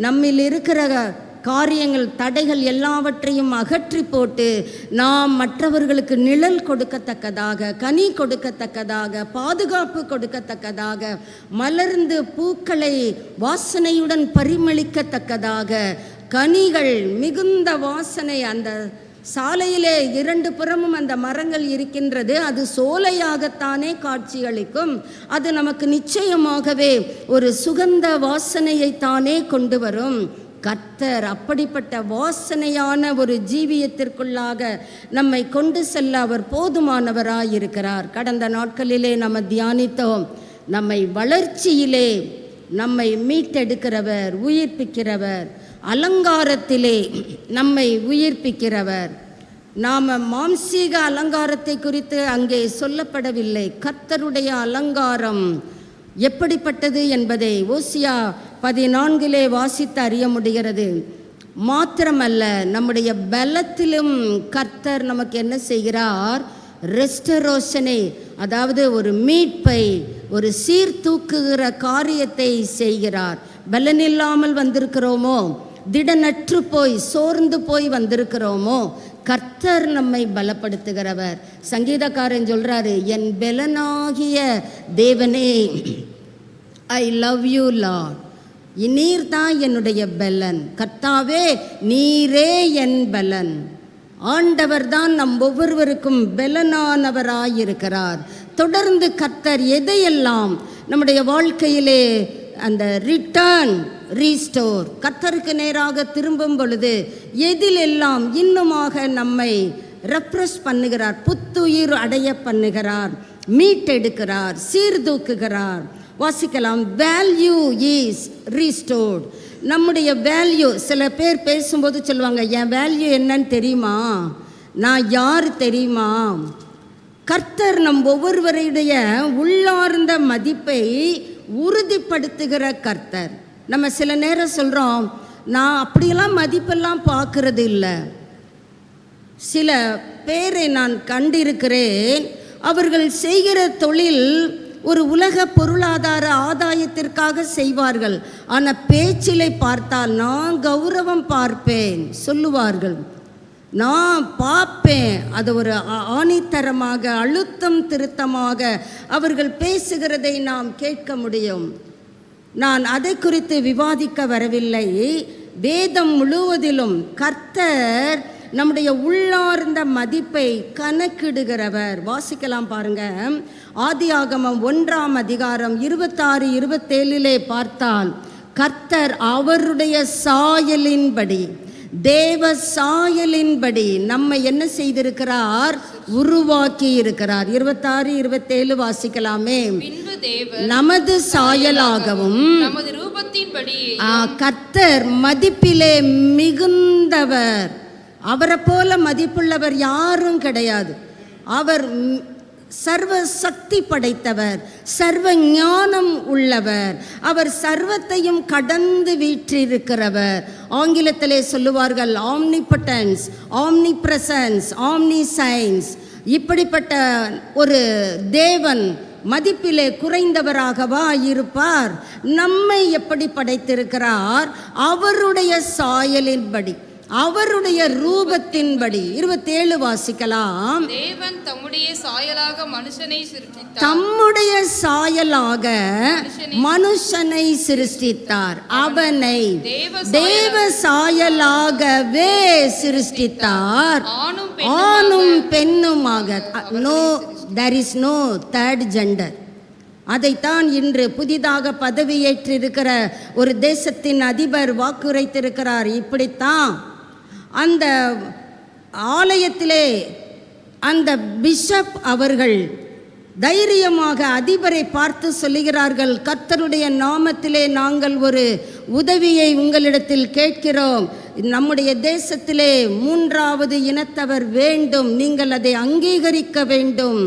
நம்மில் இருக்கிற காரியங்கள், தடைகள் எல்லாவற்றையும் அகற்றி போட்டு நாம் மற்றவர்களுக்கு நிழல் கொடுக்கத்தக்கதாக, கனி கொடுக்கத்தக்கதாக, பாதுகாப்பு கொடுக்கத்தக்கதாக, மலர்ந்து பூக்களை வாசனையுடன் பரிமளிக்கத்தக்கதாக, கனிகள் மிகுந்த வாசனை. அந்த சாலையிலே 2 புறமும் அந்த மரங்கள் இருக்கின்றது. அது சோலையாகத்தானே காட்சியளிக்கும். அது நமக்கு நிச்சயமாகவே ஒரு சுகந்த வாசனையைத்தானே கொண்டு வரும். கர்த்தர் அப்படிப்பட்ட வாசனையான ஒரு ஜீவியத்திற்குள்ளாக நம்மை கொண்டு செல்ல அவர் போதுமானவராயிருக்கிறார். கடந்த நாட்களிலே நம்ம தியானித்தோம். நம்மை வளர்ச்சியிலே நம்மை மீட்டெடுக்கிறவர், உயிர்ப்பிக்கிறவர், அலங்காரத்திலே நம்மை உயிர்ப்பிக்கிறவர். நாம் மாம்சீக அலங்காரத்தை குறித்து அங்கே சொல்லப்படவில்லை. கர்த்தருடைய அலங்காரம் எப்படிப்பட்டது என்பதை ஓசியா 14 வாசித்து அறிய முடிகிறது. மாத்திரமல்ல, நம்முடைய பலத்திலும் கர்த்தர் நமக்கு என்ன செய்கிறார்? ரெஸ்டரோஷனை, அதாவது ஒரு மீட்பை, ஒரு சீர்தூக்குகிற காரியத்தை செய்கிறார். பலனில்லாமல் வந்திருக்கிறோமோ, திடனற்று போய் சோர்ந்து போய் வந்திருக்கிறோமோ, கர்த்தர் நம்மை பலப்படுத்துகிறவர். சங்கீதக்காரன் சொல்றாரு, என் பலனாகிய தேவனே, ஐ லவ் யூ லார்ட். நீர் தான் என்னுடைய பலன். கர்த்தாவே, நீரே என் பலன். ஆண்டவர் தான் நம் ஒவ்வொருவருக்கும் பலனானவராயிருக்கிறார். தொடர்ந்து கர்த்தர் எதையெல்லாம் நம்முடைய வாழ்க்கையிலே அந்த ரிட்டர்ன், ரீஸ்டோர், கர்த்தருக்கு நேராக திரும்பும் பொழுது எதிலெல்லாம் இன்னுமாக நம்மை ரெப்ரெஸ் பண்ணுகிறார், புத்துயிர் அடைய பண்ணுகிறார், மீட்டெடுக்கிறார், சீர்தூக்குகிறார். வாசிக்கலாம். Value is restored. நம்முடைய வேல்யூ, சில பேர் பேசும்போது சொல்லுவாங்க, என் வேல்யூ என்னன்னு தெரியுமா, நான் யார் தெரியுமா? கர்த்தர் நம் ஒவ்வொருவருடைய உள்ளார்ந்த மதிப்பை உறுதிப்படுத்துகிற கர்த்தர். நம்ம சில நேரம் சொல்கிறோம், நான் அப்படியெல்லாம் மதிப்பெல்லாம் பார்க்கறது இல்லை. சில பேரை நான் கண்டிருக்கிறேன், அவர்கள் செய்கிற தொழில் ஒரு உலக பொருளாதார ஆதாயத்திற்காக செய்வார்கள். ஆனால் பேச்சிலை பார்த்தால் நான் கௌரவம் பார்ப்பேன் சொல்லுவார்கள். நான் பார்ப்பேன், அது ஒரு ஆணித்தரமாக, அழுத்தம் திருத்தமாக அவர்கள் பேசுகிறதை நாம் கேட்க முடியும். நான் அதை குறித்து விவாதிக்க வரவில்லை. வேதம் முழுவதிலும் கர்த்தர் நம்முடைய உள்ளார்ந்த மதிப்பை கணக்கிடுகிறவர். வாசிக்கலாம் பாருங்க. ஆதியாகமம் 1 அதிகாரம் 26, 27 பார்த்தால் கர்த்தர் அவருடைய சாயலின்படி, தேவ சாயலின்படி நம்மை என்ன செய்திருக்கிறார்? உருவாக்கி இருக்கிறார். 26, 27 வாசிக்கலாமே.
பின்பு தேவன்
நமது சாயலாகவும்
நமது ரூபத்தின்படி
கர்த்தர் மதிப்பிலே மிகுந்தவர். அவரை போல மதிப்புள்ளவர் யாரும் கிடையாது. அவர் சர்வ சக்தி படைத்தவர், சர்வ ஞானம் உள்ளவர், அவர் சர்வத்தையும் கடந்து வீற்றிருக்கிறவர். ஆங்கிலத்திலே சொல்லுவார்கள் ஆம்னிபொட்டன்ஸ், ஆம்னிபிரசன்ஸ், ஆம்னிசைன்ஸ். இப்படிப்பட்ட ஒரு தேவன் மதிப்பிலே குறைந்தவராகவா இருப்பார்? நம்மை எப்படி படைத்திருக்கிறார்? அவருடைய சாயலின்படி, அவருடைய ரூபத்தின்படி. 27 வாசிக்கலாம்.
தேவன் தம்முடைய சாயலாக மனுஷனை சிருஷ்டித்தார்.
தம்முடைய சாயலாக மனுஷனை சிருஷ்டித்தார். அவனை தேவ சாயலாகவே சிருஷ்டித்தார். ஆணும் பெண்ணுமாக. No, there is no third gender. அதைத்தான் இன்று புதிதாக பதவியேற்றிருக்கிற ஒரு தேசத்தின் அதிபர் வாக்குரைத்திருக்கிறார். இப்படித்தான் அந்த ஆலயத்திலே அந்த பிஷப் அவர்கள் தைரியமாக அதிபரை பார்த்து சொல்லுகிறார்கள், கர்த்தருடைய நாமத்திலே நாங்கள் ஒரு உதவியை உங்களிடத்தில் கேட்கிறோம். நம்முடைய தேசத்திலே 3வது இனத்தவர் வேண்டும், நீங்கள் அதை அங்கீகரிக்க வேண்டும்.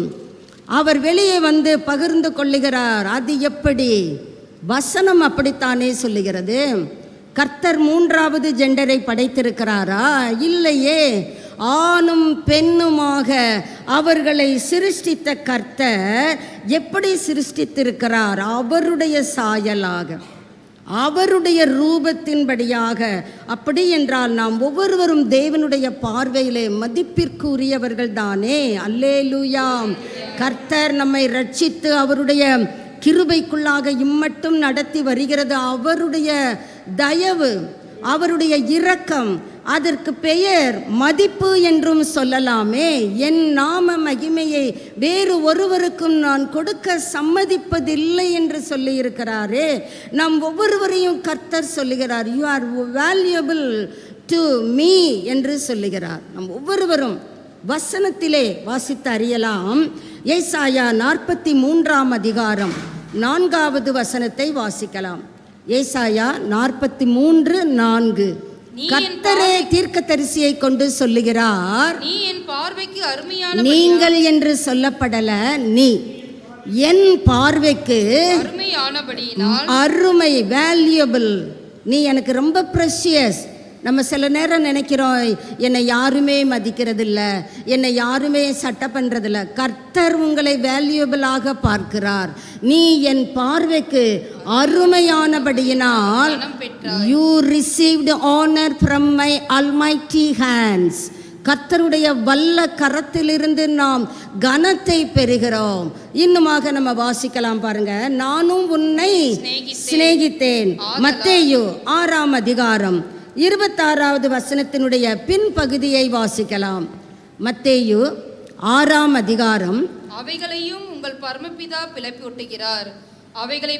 அவர் வெளியே வந்து பகிர்ந்து கொள்ளுகிறார். அது எப்படி? வசனம் அப்படித்தானே சொல்லுகிறது. கர்த்தர் 3வது ஜெண்டரை படைத்திருக்கிறாரா? இல்லையே. ஆணும் பெண்ணுமாக அவர்களை சிருஷ்டித்த கர்த்தர் எப்படி சிருஷ்டித்திருக்கிறார்? அவருடைய சாயலாக, அவருடைய ரூபத்தின்படியாக. அப்படி என்றால் நாம் ஒவ்வொருவரும் தேவனுடைய பார்வையிலே மதிப்பிற்குரியவர்கள் தானே. அல்லேலூயா. கர்த்தர் நம்மை ரட்சித்து அவருடைய கிருபைக்குள்ளாக இம்மட்டும் நடத்தி வருகிறது. அவருடைய தயவு, அவருடைய இரக்கம், அதற்கு பெயர் மதிப்பு என்றும் சொல்லலாமே. என் நாம மகிமையை வேறு ஒருவருக்கும் நான் கொடுக்க சம்மதிப்பதில்லை என்று சொல்லியிருக்கிறாரே. நாம் ஒவ்வொருவரையும் கர்த்தர் சொல்லுகிறார், you are valuable to me என்று சொல்லுகிறார். நம் ஒவ்வொருவரும் வசனத்திலே வாசித்து அறியலாம். ஏசாயா 43ஆம் அதிகாரம் 4வது வசனத்தை வாசிக்கலாம். ஏசாயா 43:4. கர்த்தரே தீர்க்கதரிசியை கொண்டு சொல்லுகிறார்,
நீ என் பார்வைக்கு அருமையான,
நீங்கள் என்று சொல்லப்படல, நீ என் பார்வைக்கு
அருமையானபடியினால்,
அருமை, வேல்யூபிள், நீ எனக்கு ரொம்ப ப்ரெஷியஸ். நம்ம சில நேரம் நினைக்கிறோம், என்னை யாருமே மதிக்கிறதில்ல, என்னை யாருமே சட்டை பண்ணுறதில்ல. கர்த்தர் உங்களை வேல்யூபிளாக பார்க்கிறார். நீ என் பார்வைக்கு அருமையானபடியினால், you received honour from my almighty hands. கர்த்தருடைய வல்ல கரத்திலிருந்து நாம் கனத்தை பெறுகிறோம். இன்னுமாக நம்ம வாசிக்கலாம் பாருங்க. நானும் உன்னை சிநேகித்தேன். மத்தேயு 6ஆம் அதிகாரம் 26வது வசனத்தினுடைய பின்பகுதியை வாசிக்கலாம். மத்தேயு 6ஆம் அதிகாரம்.
அவைகளையும் உங்கள் பரமபிதா பிழைப்பூட்டுகிறார். அவைகளை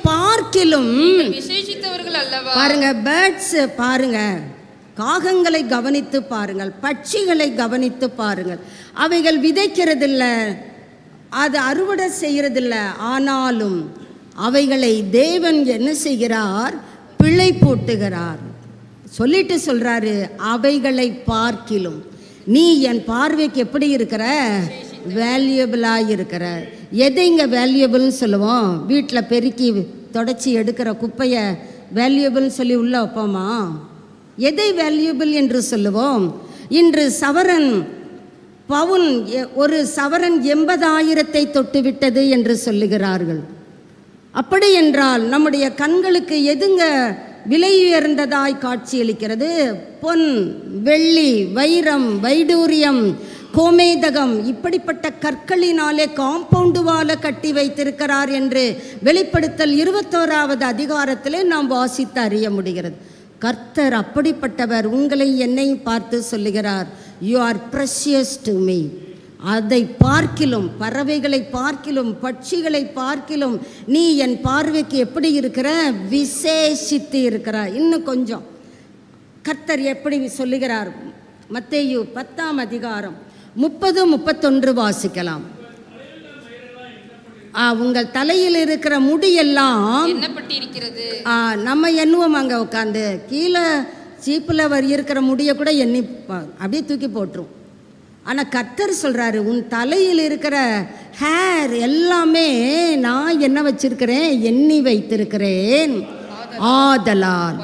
பார்க்கிலும் விசேஷித்தவர்கள் அல்லவா? பாருங்க, பேர்ட்ஸ் பாருங்க, காகங்களை கவனித்து பாருங்கள், பட்சிகளை கவனித்து பாருங்கள். அவைகள் விதைக்கிறதில்ல, அது அறுவடை செய்கிறதில்ல, ஆனாலும் அவைகளை தேவன் என்ன செய்கிறார்? பிழை போட்டுகிறார். சொல்லிட்டு சொல்றாரு, அவைகளை பார்க்கிலும் நீ என் பார்வைக்கு எப்படி இருக்கிற? வேல்யூபிளாக இருக்கிற. எதை இங்கே வேல்யூபிள்னு சொல்லுவோம்? வீட்டில் பெருக்கி தொடச்சி எடுக்கிற குப்பையை வேல்யூபிள்னு சொல்லி உள்ள வைப்போமா? எதை வேல்யூபிள் என்று சொல்லுவோம்? இன்று சவரன் பவுன், ஒரு சவரன் 80,000 தொட்டுவிட்டது என்று சொல்லுகிறார்கள். அப்படி என்றால் நம்முடைய கண்களுக்கு எதுங்க விலை உயர்ந்ததாய் காட்சியளிக்கிறது? பொன், வெள்ளி, வைரம், வைடூரியம், கோமேதகம், இப்படிப்பட்ட கற்களினாலே காம்பவுண்டு வால கட்டி வைத்திருக்கிறார் என்று வெளிப்படுத்தல் 21வது அதிகாரத்திலே நாம் வாசித்து அறிய முடிகிறது. கர்த்தர் அப்படிப்பட்டவர். உங்களை என்னை பார்த்து சொல்லுகிறார், you are precious to me.
அதை பார்க்கிலும், பறவைகளை பார்க்கிலும், பட்சிகளை பார்க்கிலும் நீ என் பார்வைக்கு எப்படி இருக்கிற? விசேஷித்து இருக்கிறார். இன்னும் கொஞ்சம் கர்த்தர் எப்படி சொல்லுகிறார்? மத்தேயு 10ஆம் அதிகாரம் 30-31 வாசிக்கலாம். உங்கள் தலையில் இருக்கிற முடியெல்லாம்
எண்ணப்பட்டிருக்கிறது.
நம்ம எண்ணுவோம் அங்கே உட்காந்து, கீழே சீப்பில் இருக்கிற முடியை கூட எண்ணி அப்படியே தூக்கி போட்டுரும். ஆனால் கர்த்தர் சொல்கிறாரு, உன் தலையில் இருக்கிற ஹேர் எல்லாமே நான் என்ன வச்சிருக்கிறேன்? எண்ணி வைத்திருக்கிறேன். ஆதலால்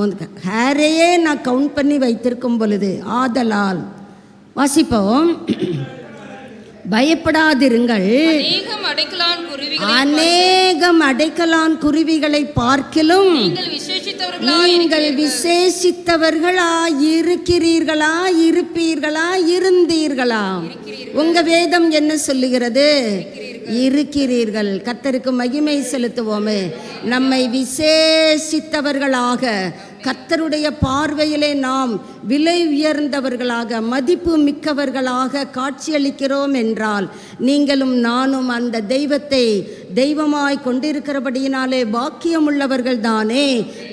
உன் ஹேரையே நான் கவுண்ட் பண்ணி வைத்திருக்கும் பொழுது, ஆதலால் வாசிப்போம். பயப்படாதிருங்கள், அநேகம் அடைக்கலான் குருவிகளை பார்க்கிலும் நீங்கள் விசேஷித்தவர்களா இருப்பீர்களா இருந்தீர்களா? உங்க வேதம் என்ன சொல்லுகிறது? இருக்கிறீர்கள். கர்த்தருக்கு மகிமை செலுத்துவோமே. நம்மை விசேஷித்தவர்களாக, கர்த்தருடைய பார்வையிலே நாம் விலை உயர்ந்தவர்களாக, மதிப்பு மிக்கவர்களாக காட்சியளிக்கிறோம் என்றால், நீங்களும் நானும் அந்த தெய்வத்தை தெய்வமாய் கொண்டிருக்கிறபடியினாலே பாக்கியமுள்ளவர்கள் தானே.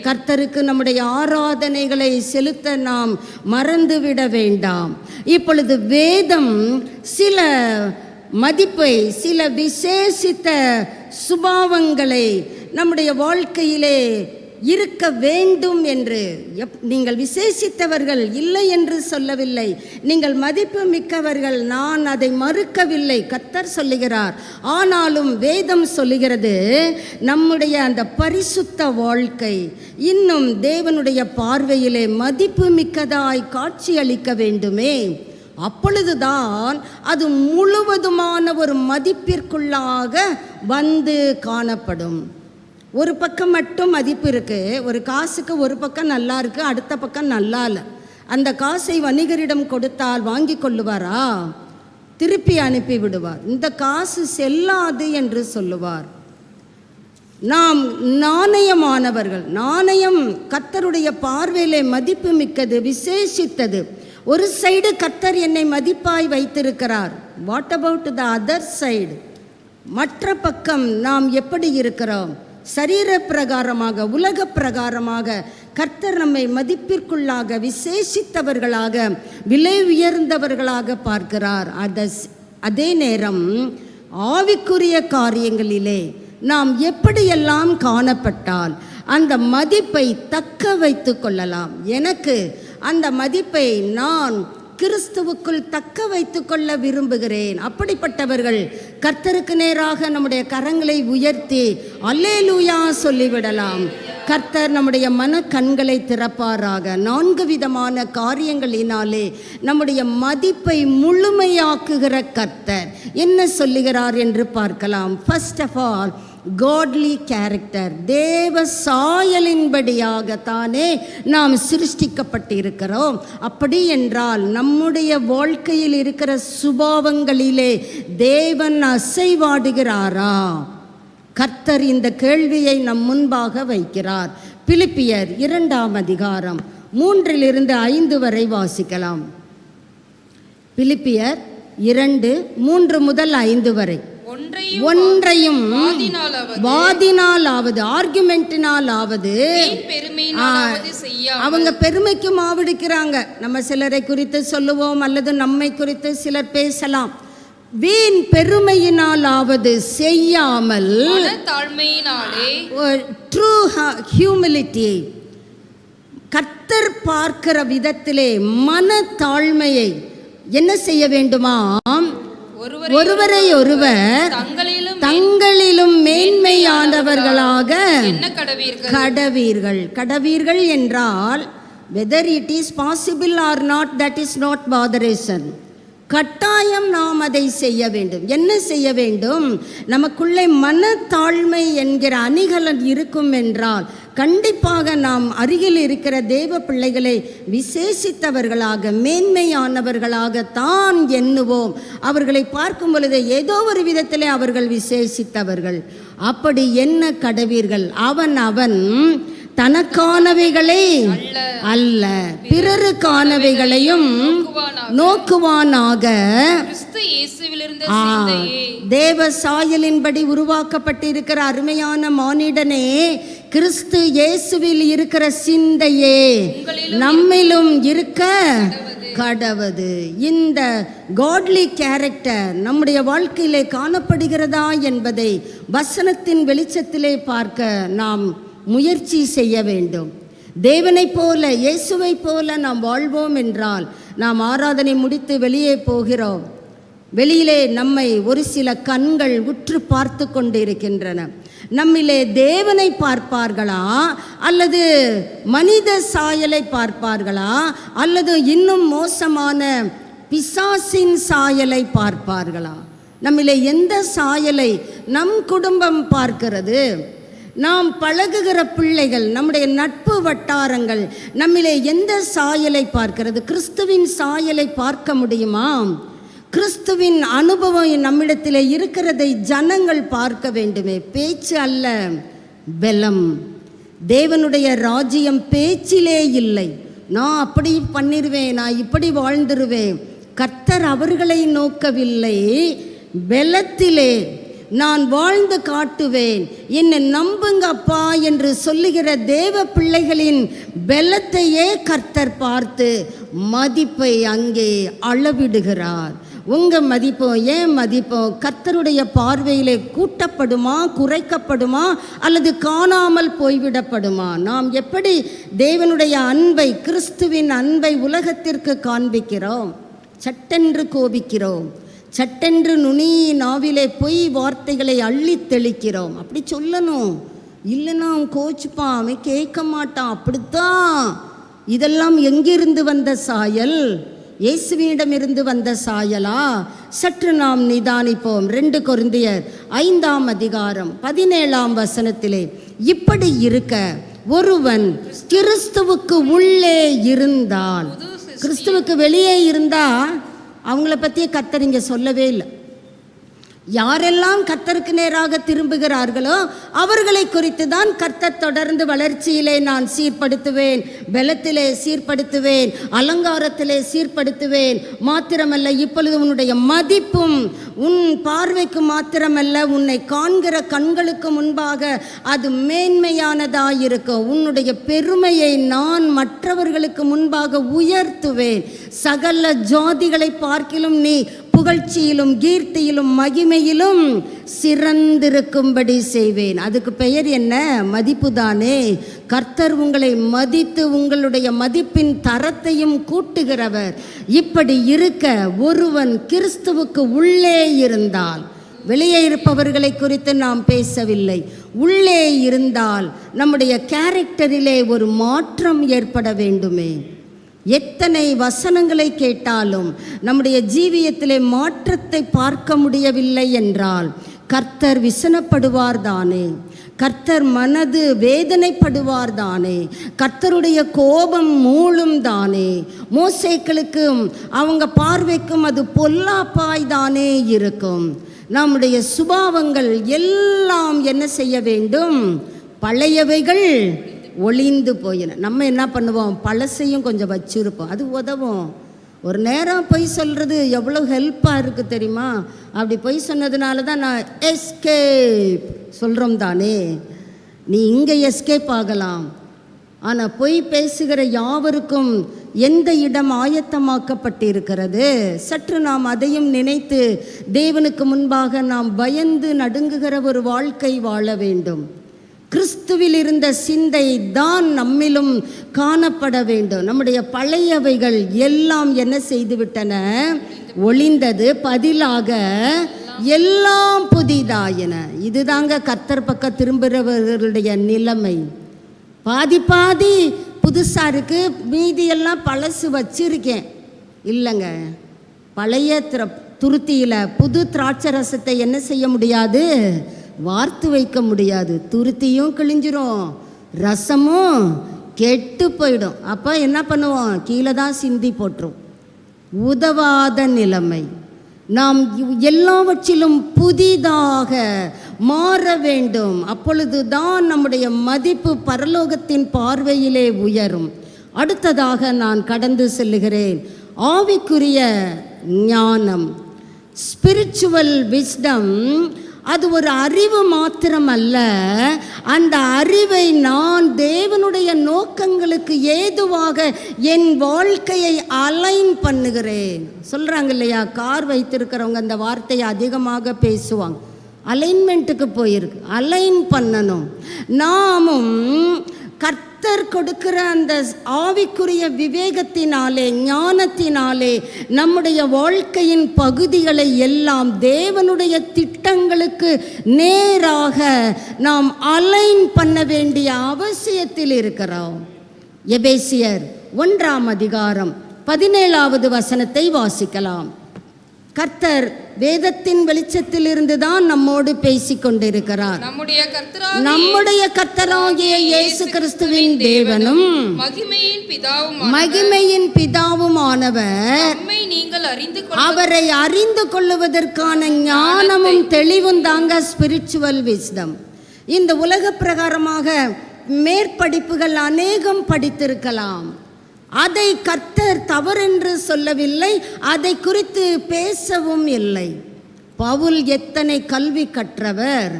கர்த்தருக்கு நம்முடைய ஆராதனைகளை செலுத்த நாம் மறந்துவிட வேண்டாம். இப்பொழுது வேதம் சில மதிப்பை, சில விசேஷித்த சுபாவங்களை நம்முடைய வாழ்க்கையிலே இருக்க வேண்டும் என்று, நீங்கள் விசேஷித்தவர்கள் இல்லை என்று சொல்லவில்லை, நீங்கள் மதிப்பு மிக்கவர்கள், நான் அதை மறுக்கவில்லை, கர்த்தர் சொல்லுகிறார். ஆனாலும் வேதம் சொல்லுகிறது, நம்முடைய அந்த பரிசுத்த வாழ்க்கை இன்னும் தேவனுடைய பார்வையிலே மதிப்பு மிக்கதாய் காட்சி அளிக்க வேண்டுமே. அப்பொழுதுதான் அது முழுவதுமான ஒரு மதிப்பிற்குள்ளாக வந்து காணப்படும். ஒரு பக்கம் மட்டும் மதிப்பு இருக்குது. ஒரு காசுக்கு ஒரு பக்கம் நல்லா இருக்குது, அடுத்த பக்கம் நல்லா இல்லை. அந்த காசை வணிகரிடம் கொடுத்தால் வாங்கி கொள்ளுவாரா? திருப்பி அனுப்பி விடுவார். இந்த காசு செல்லாது என்று சொல்லுவார். நாம் நாணயமானவர்கள். நாணயம் கர்த்தருடைய பார்வையிலே மதிப்பு மிக்கது, விசேஷித்தது. ஒரு சைடு கர்த்தர் என்னை மதிப்பாய் வைத்திருக்கிறார். What about the other side? மற்ற பக்கம் நாம் எப்படி இருக்கிறோம்? சரீர பிரகாரமாக, உலக பிரகாரமாக கர்த்தர் நம்மை மதிப்பிற்குள்ளாக, விசேஷித்தவர்களாக, விலை உயர்ந்தவர்களாக பார்க்கிறார். அதே நேரம் ஆவிக்குரிய காரியங்களிலே நாம் எப்படியெல்லாம் காணப்பட்டால் அந்த மதிப்பை தக்க வைத்து கொள்ளலாம். எனக்கு அந்த மதிப்பை நான் கிறிஸ்துவுக்குள் தக்க வைத்து கொள்ள விரும்புகிறேன். அப்படிப்பட்டவர்கள் கர்த்தருக்கு நேராக நம்முடைய கரங்களை உயர்த்தி அல்லேலூயா சொல்லிவிடலாம். கர்த்தர் நம்முடைய மன கண்களை திறப்பாராக. 4 விதமான காரியங்களினாலே நம்முடைய மதிப்பை முழுமையாக்குகிற கர்த்தர் என்ன சொல்லுகிறார் என்று பார்க்கலாம். First of all, godly character. தேவ சாயலின்படியாக தானே நாம் சிருஷ்டிக்கப்பட்டிருக்கிறோம். அப்படி என்றால் நம்முடைய வாழ்க்கையில் இருக்கிற சுபாவங்களிலே தேவன் அசைவாடுகிறாரா? கர்த்தர் இந்த கேள்வியை நம் முன்பாக வைக்கிறார். பிலிப்பியர் 2ஆம் அதிகாரம் 3-5 வரை வாசிக்கலாம். பிலிப்பியர் 2:3 முதல் 5 வரை. ஒன்றையும் வாதினாலாவது, ஆர்குமெண்டினாலாவது, அவங்க பெருமைக்கு மாவெடுக்கிறாங்க. நம்ம சிலரை குறித்து சொல்லுவோம், அல்லது நம்மை குறித்து சிலர் பேசலாம். வீண் பெருமையினாலாவது செய்யாமல், ட்ரூ ஹியூமிலிட்டி, கர்த்தர் பார்க்கிற விதத்திலே மன தாழ்மையை என்ன செய்ய வேண்டுமாம்? ஒருவரை ஒருவர் தங்களிலும் மேன்மையானவர்களாக கடவீர்கள் என்றால், whether it is possible or not, that is not botheration. கட்டாயம் நாம் அதை செய்ய வேண்டும். என்ன செய்ய வேண்டும்? நமக்குள்ளே மனத்தாழ்மை என்கிற அணிகலன் இருக்கும் என்றால் கண்டிப்பாக நாம் அருகில் இருக்கிற தேவ பிள்ளைகளை விசேஷித்தவர்களாக, மேன்மையானவர்களாக தான் எண்ணுவோம். அவர்களை பார்க்கும் பொழுது ஏதோ ஒரு விதத்திலே அவர்கள் விசேஷித்தவர்கள். அப்படி என்ன கடவீர்கள். அவன் தனக்கானவைகளை அல்ல பிறருக்கானவைகளையும் நோக்குவானாக.
கிறிஸ்து இயேசுவிலிருந்த சிந்தையே.
தேவ சாயலின்படி உருவாக்கப்பட்டிருக்கிற அருமையான மானிடனே, கிறிஸ்து இயேசுவில் இருக்கிற சிந்தையே நம்மிலும் இருக்க கடவது. இந்த காட்லி கேரக்டர் நம்முடைய வாழ்க்கையிலே காணப்படுகிறதா என்பதை வசனத்தின் வெளிச்சத்திலே பார்க்க நாம் முயற்சி செய்ய வேண்டும். தேவனைப் போல இயேசுவைப் போல நாம் வாழ்வோம் என்றால், நாம் ஆராதனை முடித்து வெளியே போகிறோம். வெளியிலே நம்மை ஒரு சில கண்கள் உற்று பார்த்து கொண்டு இருக்கின்றன. நம்மிலே தேவனை பார்ப்பார்களா, அல்லது மனித சாயலை பார்ப்பார்களா, அல்லது இன்னும் மோசமான பிசாசின் சாயலை பார்ப்பார்களா? நம்மிலே எந்த சாயலை நம் குடும்பம் பார்க்கிறது? நாம் பழகுகிற பிள்ளைகள், நம்முடைய நட்பு வட்டாரங்கள் நம்மிலே எந்த சாயலை பார்க்கிறது? கிறிஸ்துவின் சாயலை பார்க்க முடியுமா? கிறிஸ்துவின் அனுபவம் நம்மிடத்தில் இருக்கிறதை ஜனங்கள் பார்க்க வேண்டுமே. பேச்சு அல்ல, பலம். தேவனுடைய ராஜ்யம் பேச்சிலே இல்லை. நான் அப்படி பண்ணிடுவேன், நான் இப்படி வாழ்ந்துருவேன். கர்த்தர் அவர்களை நோக்கவில்லை, பலத்திலே நான் வாழ்ந்து காட்டுவேன், என்னை நம்புங்க அப்பா என்று சொல்லுகிற தேவ பிள்ளைகளின் பலத்தையே கர்த்தர் பார்த்து மதிப்பை அங்கே அளவிடுகிறார். உங்கள் மதிப்போ ஏன் மதிப்போ கர்த்தருடைய பார்வையிலே கூட்டப்படுமா, குறைக்கப்படுமா, அல்லது காணாமல் போய்விடப்படுமா? நாம் எப்படி தேவனுடைய அன்பை, கிறிஸ்துவின் அன்பை உலகத்திற்கு காண்பிக்கிறோம்? சட்டென்று கோபிக்கிறோம், சட்டென்று நுனி நாவிலே பொய் வார்த்தைகளை அள்ளி தெளிக்கிறோம். அப்படி சொல்லணும், இல்லைன்னா அவன் கோச்சுப்பான், அவன் கேட்க மாட்டான். அப்படித்தான். இதெல்லாம் எங்கிருந்து வந்த சாயல்? இயேசுவினிடமிருந்து வந்த சாயலா? சற்று நாம் நிதானிப்போம். 2 கொரிந்தியர் 5ஆம் அதிகாரம் 17ஆம் வசனத்திலே, இப்படி இருக்க ஒருவன் கிறிஸ்துவுக்கு உள்ளே இருந்தால், கிறிஸ்துவுக்கு வெளியே இருந்தா அவங்கள பற்றியே கர்த்தர் இங்கே சொல்லவே இல்லை. யாரெல்லாம் கர்த்தருக்கு நேராக திரும்புகிறார்களோ அவர்களை குறித்து தான் கர்த்தர் தொடர்ந்து வளர்ச்சியிலே நான் சீர்படுத்துவேன், பலத்திலே சீர்படுத்துவேன், அலங்காரத்திலே சீர்படுத்துவேன். மாத்திரமல்ல, இப்பொழுது உன்னுடைய மதிப்பும் உன் பார்வைக்கு மாத்திரமல்ல, உன்னை காண்கிற கண்களுக்கு முன்பாக அது மேன்மையானதாயிருக்கும். உன்னுடைய பெருமையை நான் மற்றவர்களுக்கு முன்பாக உயர்த்துவேன். சகல ஜாதிகளை பார்க்கிலும் நீ புகழ்ச்சியிலும் கீர்த்தியிலும் மகிமையிலும் சிறந்திருக்கும்படி செய்வேன். அதுக்கு பெயர் என்ன? மதிப்பு தானே. கர்த்தர் உங்களை மதித்து உங்களுடைய மதிப்பின் தரத்தையும் கூட்டுகிறவர். இப்படி இருக்க ஒருவன் கிறிஸ்துவுக்கு உள்ளே இருந்தால், வெளியே இருப்பவர்களை குறித்து நாம் பேசவில்லை, உள்ளே இருந்தால் நம்முடைய கேரக்டரிலே ஒரு மாற்றம் ஏற்பட வேண்டுமே. எத்தனை வசனங்களை கேட்டாலும் நம்முடைய ஜீவியத்திலே மாற்றத்தை பார்க்க முடியவில்லை என்றால் கர்த்தர் விசனப்படுவார் தானே, கர்த்தர் மனது வேதனைப்படுவார் தானே, கர்த்தருடைய கோபம் மூளும் தானே. மோசேக்களுக்கும் அவங்க பார்வைக்கும் அது பொல்லாப்பாய் தானே இருக்கும். நம்முடைய சுபாவங்கள் எல்லாம் என்ன செய்ய வேண்டும்? பழையவைகள் ஒளிந்து போயின. நம்ம என்ன பண்ணுவோம்? பழசையும் கொஞ்சம் வச்சுருப்போம், அது உதவும். ஒரு நேரம் பொய் சொல்கிறது எவ்வளோ ஹெல்ப்பாக இருக்குது தெரியுமா? அப்படி பொய் சொன்னதுனால தான் நான் எஸ்கேப் சொல்கிறோம் தானே. நீ இங்கே எஸ்கேப் ஆகலாம், ஆனால் பொய் பேசுகிற யாவருக்கும் எந்த இடம் ஆயத்தமாக்கப்பட்டிருக்கிறது? சற்று நாம் அதையும் நினைத்து தேவனுக்கு முன்பாக நாம் பயந்து நடுங்குகிற ஒரு வாழ்க்கை வாழ வேண்டும். கிறிஸ்துவில் இருந்த சிந்தை தான் நம்மிலும் காணப்பட வேண்டும். நம்முடைய பழையவைகள் எல்லாம் என்ன செய்துவிட்டன? ஒளிந்தது, பதிலாக எல்லாம் புதிதாயின. இதுதாங்க கர்த்தர் பக்கம் திரும்புகிறவர்களுடைய நிலைமை. பாதி பாதி புதுசாக இருக்குது, மீதியெல்லாம் பழசு வச்சிருக்கேன். இல்லைங்க, பழைய துருத்தியில் புது திராட்சை ரசத்தை என்ன செய்ய முடியாது? வார்த்து வைக்க முடியாது. துருத்தியும் கிழிஞ்சிரும், ரசமும் கெட்டு போயிடும். அப்போ என்ன பண்ணுவோம்? கீழே தான் சிந்தி போட்டுரும். உதவாத நிலைமை. நாம் எல்லாவற்றிலும் புதிதாக மாற வேண்டும். அப்பொழுதுதான் நம்முடைய மதிப்பு பரலோகத்தின் பார்வையிலே உயரும். அடுத்ததாக நான் கடந்து செல்லுகிறேன். ஆவிக்குரிய ஞானம், ஸ்பிரிச்சுவல் விஸ்டம். அது ஒரு அறிவு மாத்திரம் அல்ல. அந்த அறிவை நான் தேவனுடைய நோக்கங்களுக்கு ஏதுவாக என் வாழ்க்கையை அலைன் பண்ணுகிறேன். சொல்கிறாங்க இல்லையா, கார் வைத்திருக்கிறவங்க அந்த வார்த்தையை அதிகமாக பேசுவாங்க. அலைன்மெண்ட்டுக்கு போயிருக்கு, அலைன் பண்ணணும். நாமும் கர்த்தர் கொடுக்கிற அந்த ஆவிக்குரிய விவேகத்தினாலே, ஞானத்தினாலே நம்முடைய வாழ்க்கையின் பகுதிகளை எல்லாம் தேவனுடைய திட்டங்களுக்கு நேராக நாம் அலைன் பண்ண வேண்டிய அவசியத்தில் இருக்கிறோம். எபேசியர் 1:17 வசனத்தை வாசிக்கலாம். கர்த்தர் வேதத்தின் வெளிச்சத்திலிருந்து தான் நம்மோடு பேசிக் கொண்டிருக்கிறார். நம்முடைய கர்த்தராகிய இயேசு கிறிஸ்துவின் தேவனும் மகிமையின் பிதாவுமானவர் அவரை அறிந்து கொள்ளுவதற்கான ஞானமும் தெளிவும் தாங்க ஸ்பிரிச்சுவல் விஸ்டம். இந்த உலக பிரகாரமாக மேற்படிப்புகள் அநேகம் படித்திருக்கலாம். அதை கர்த்தர் தவறென்று சொல்லவில்லை, அதை குறித்து பேசவும் இல்லை. பவுல் எத்தனை கல்வி கற்றவர்.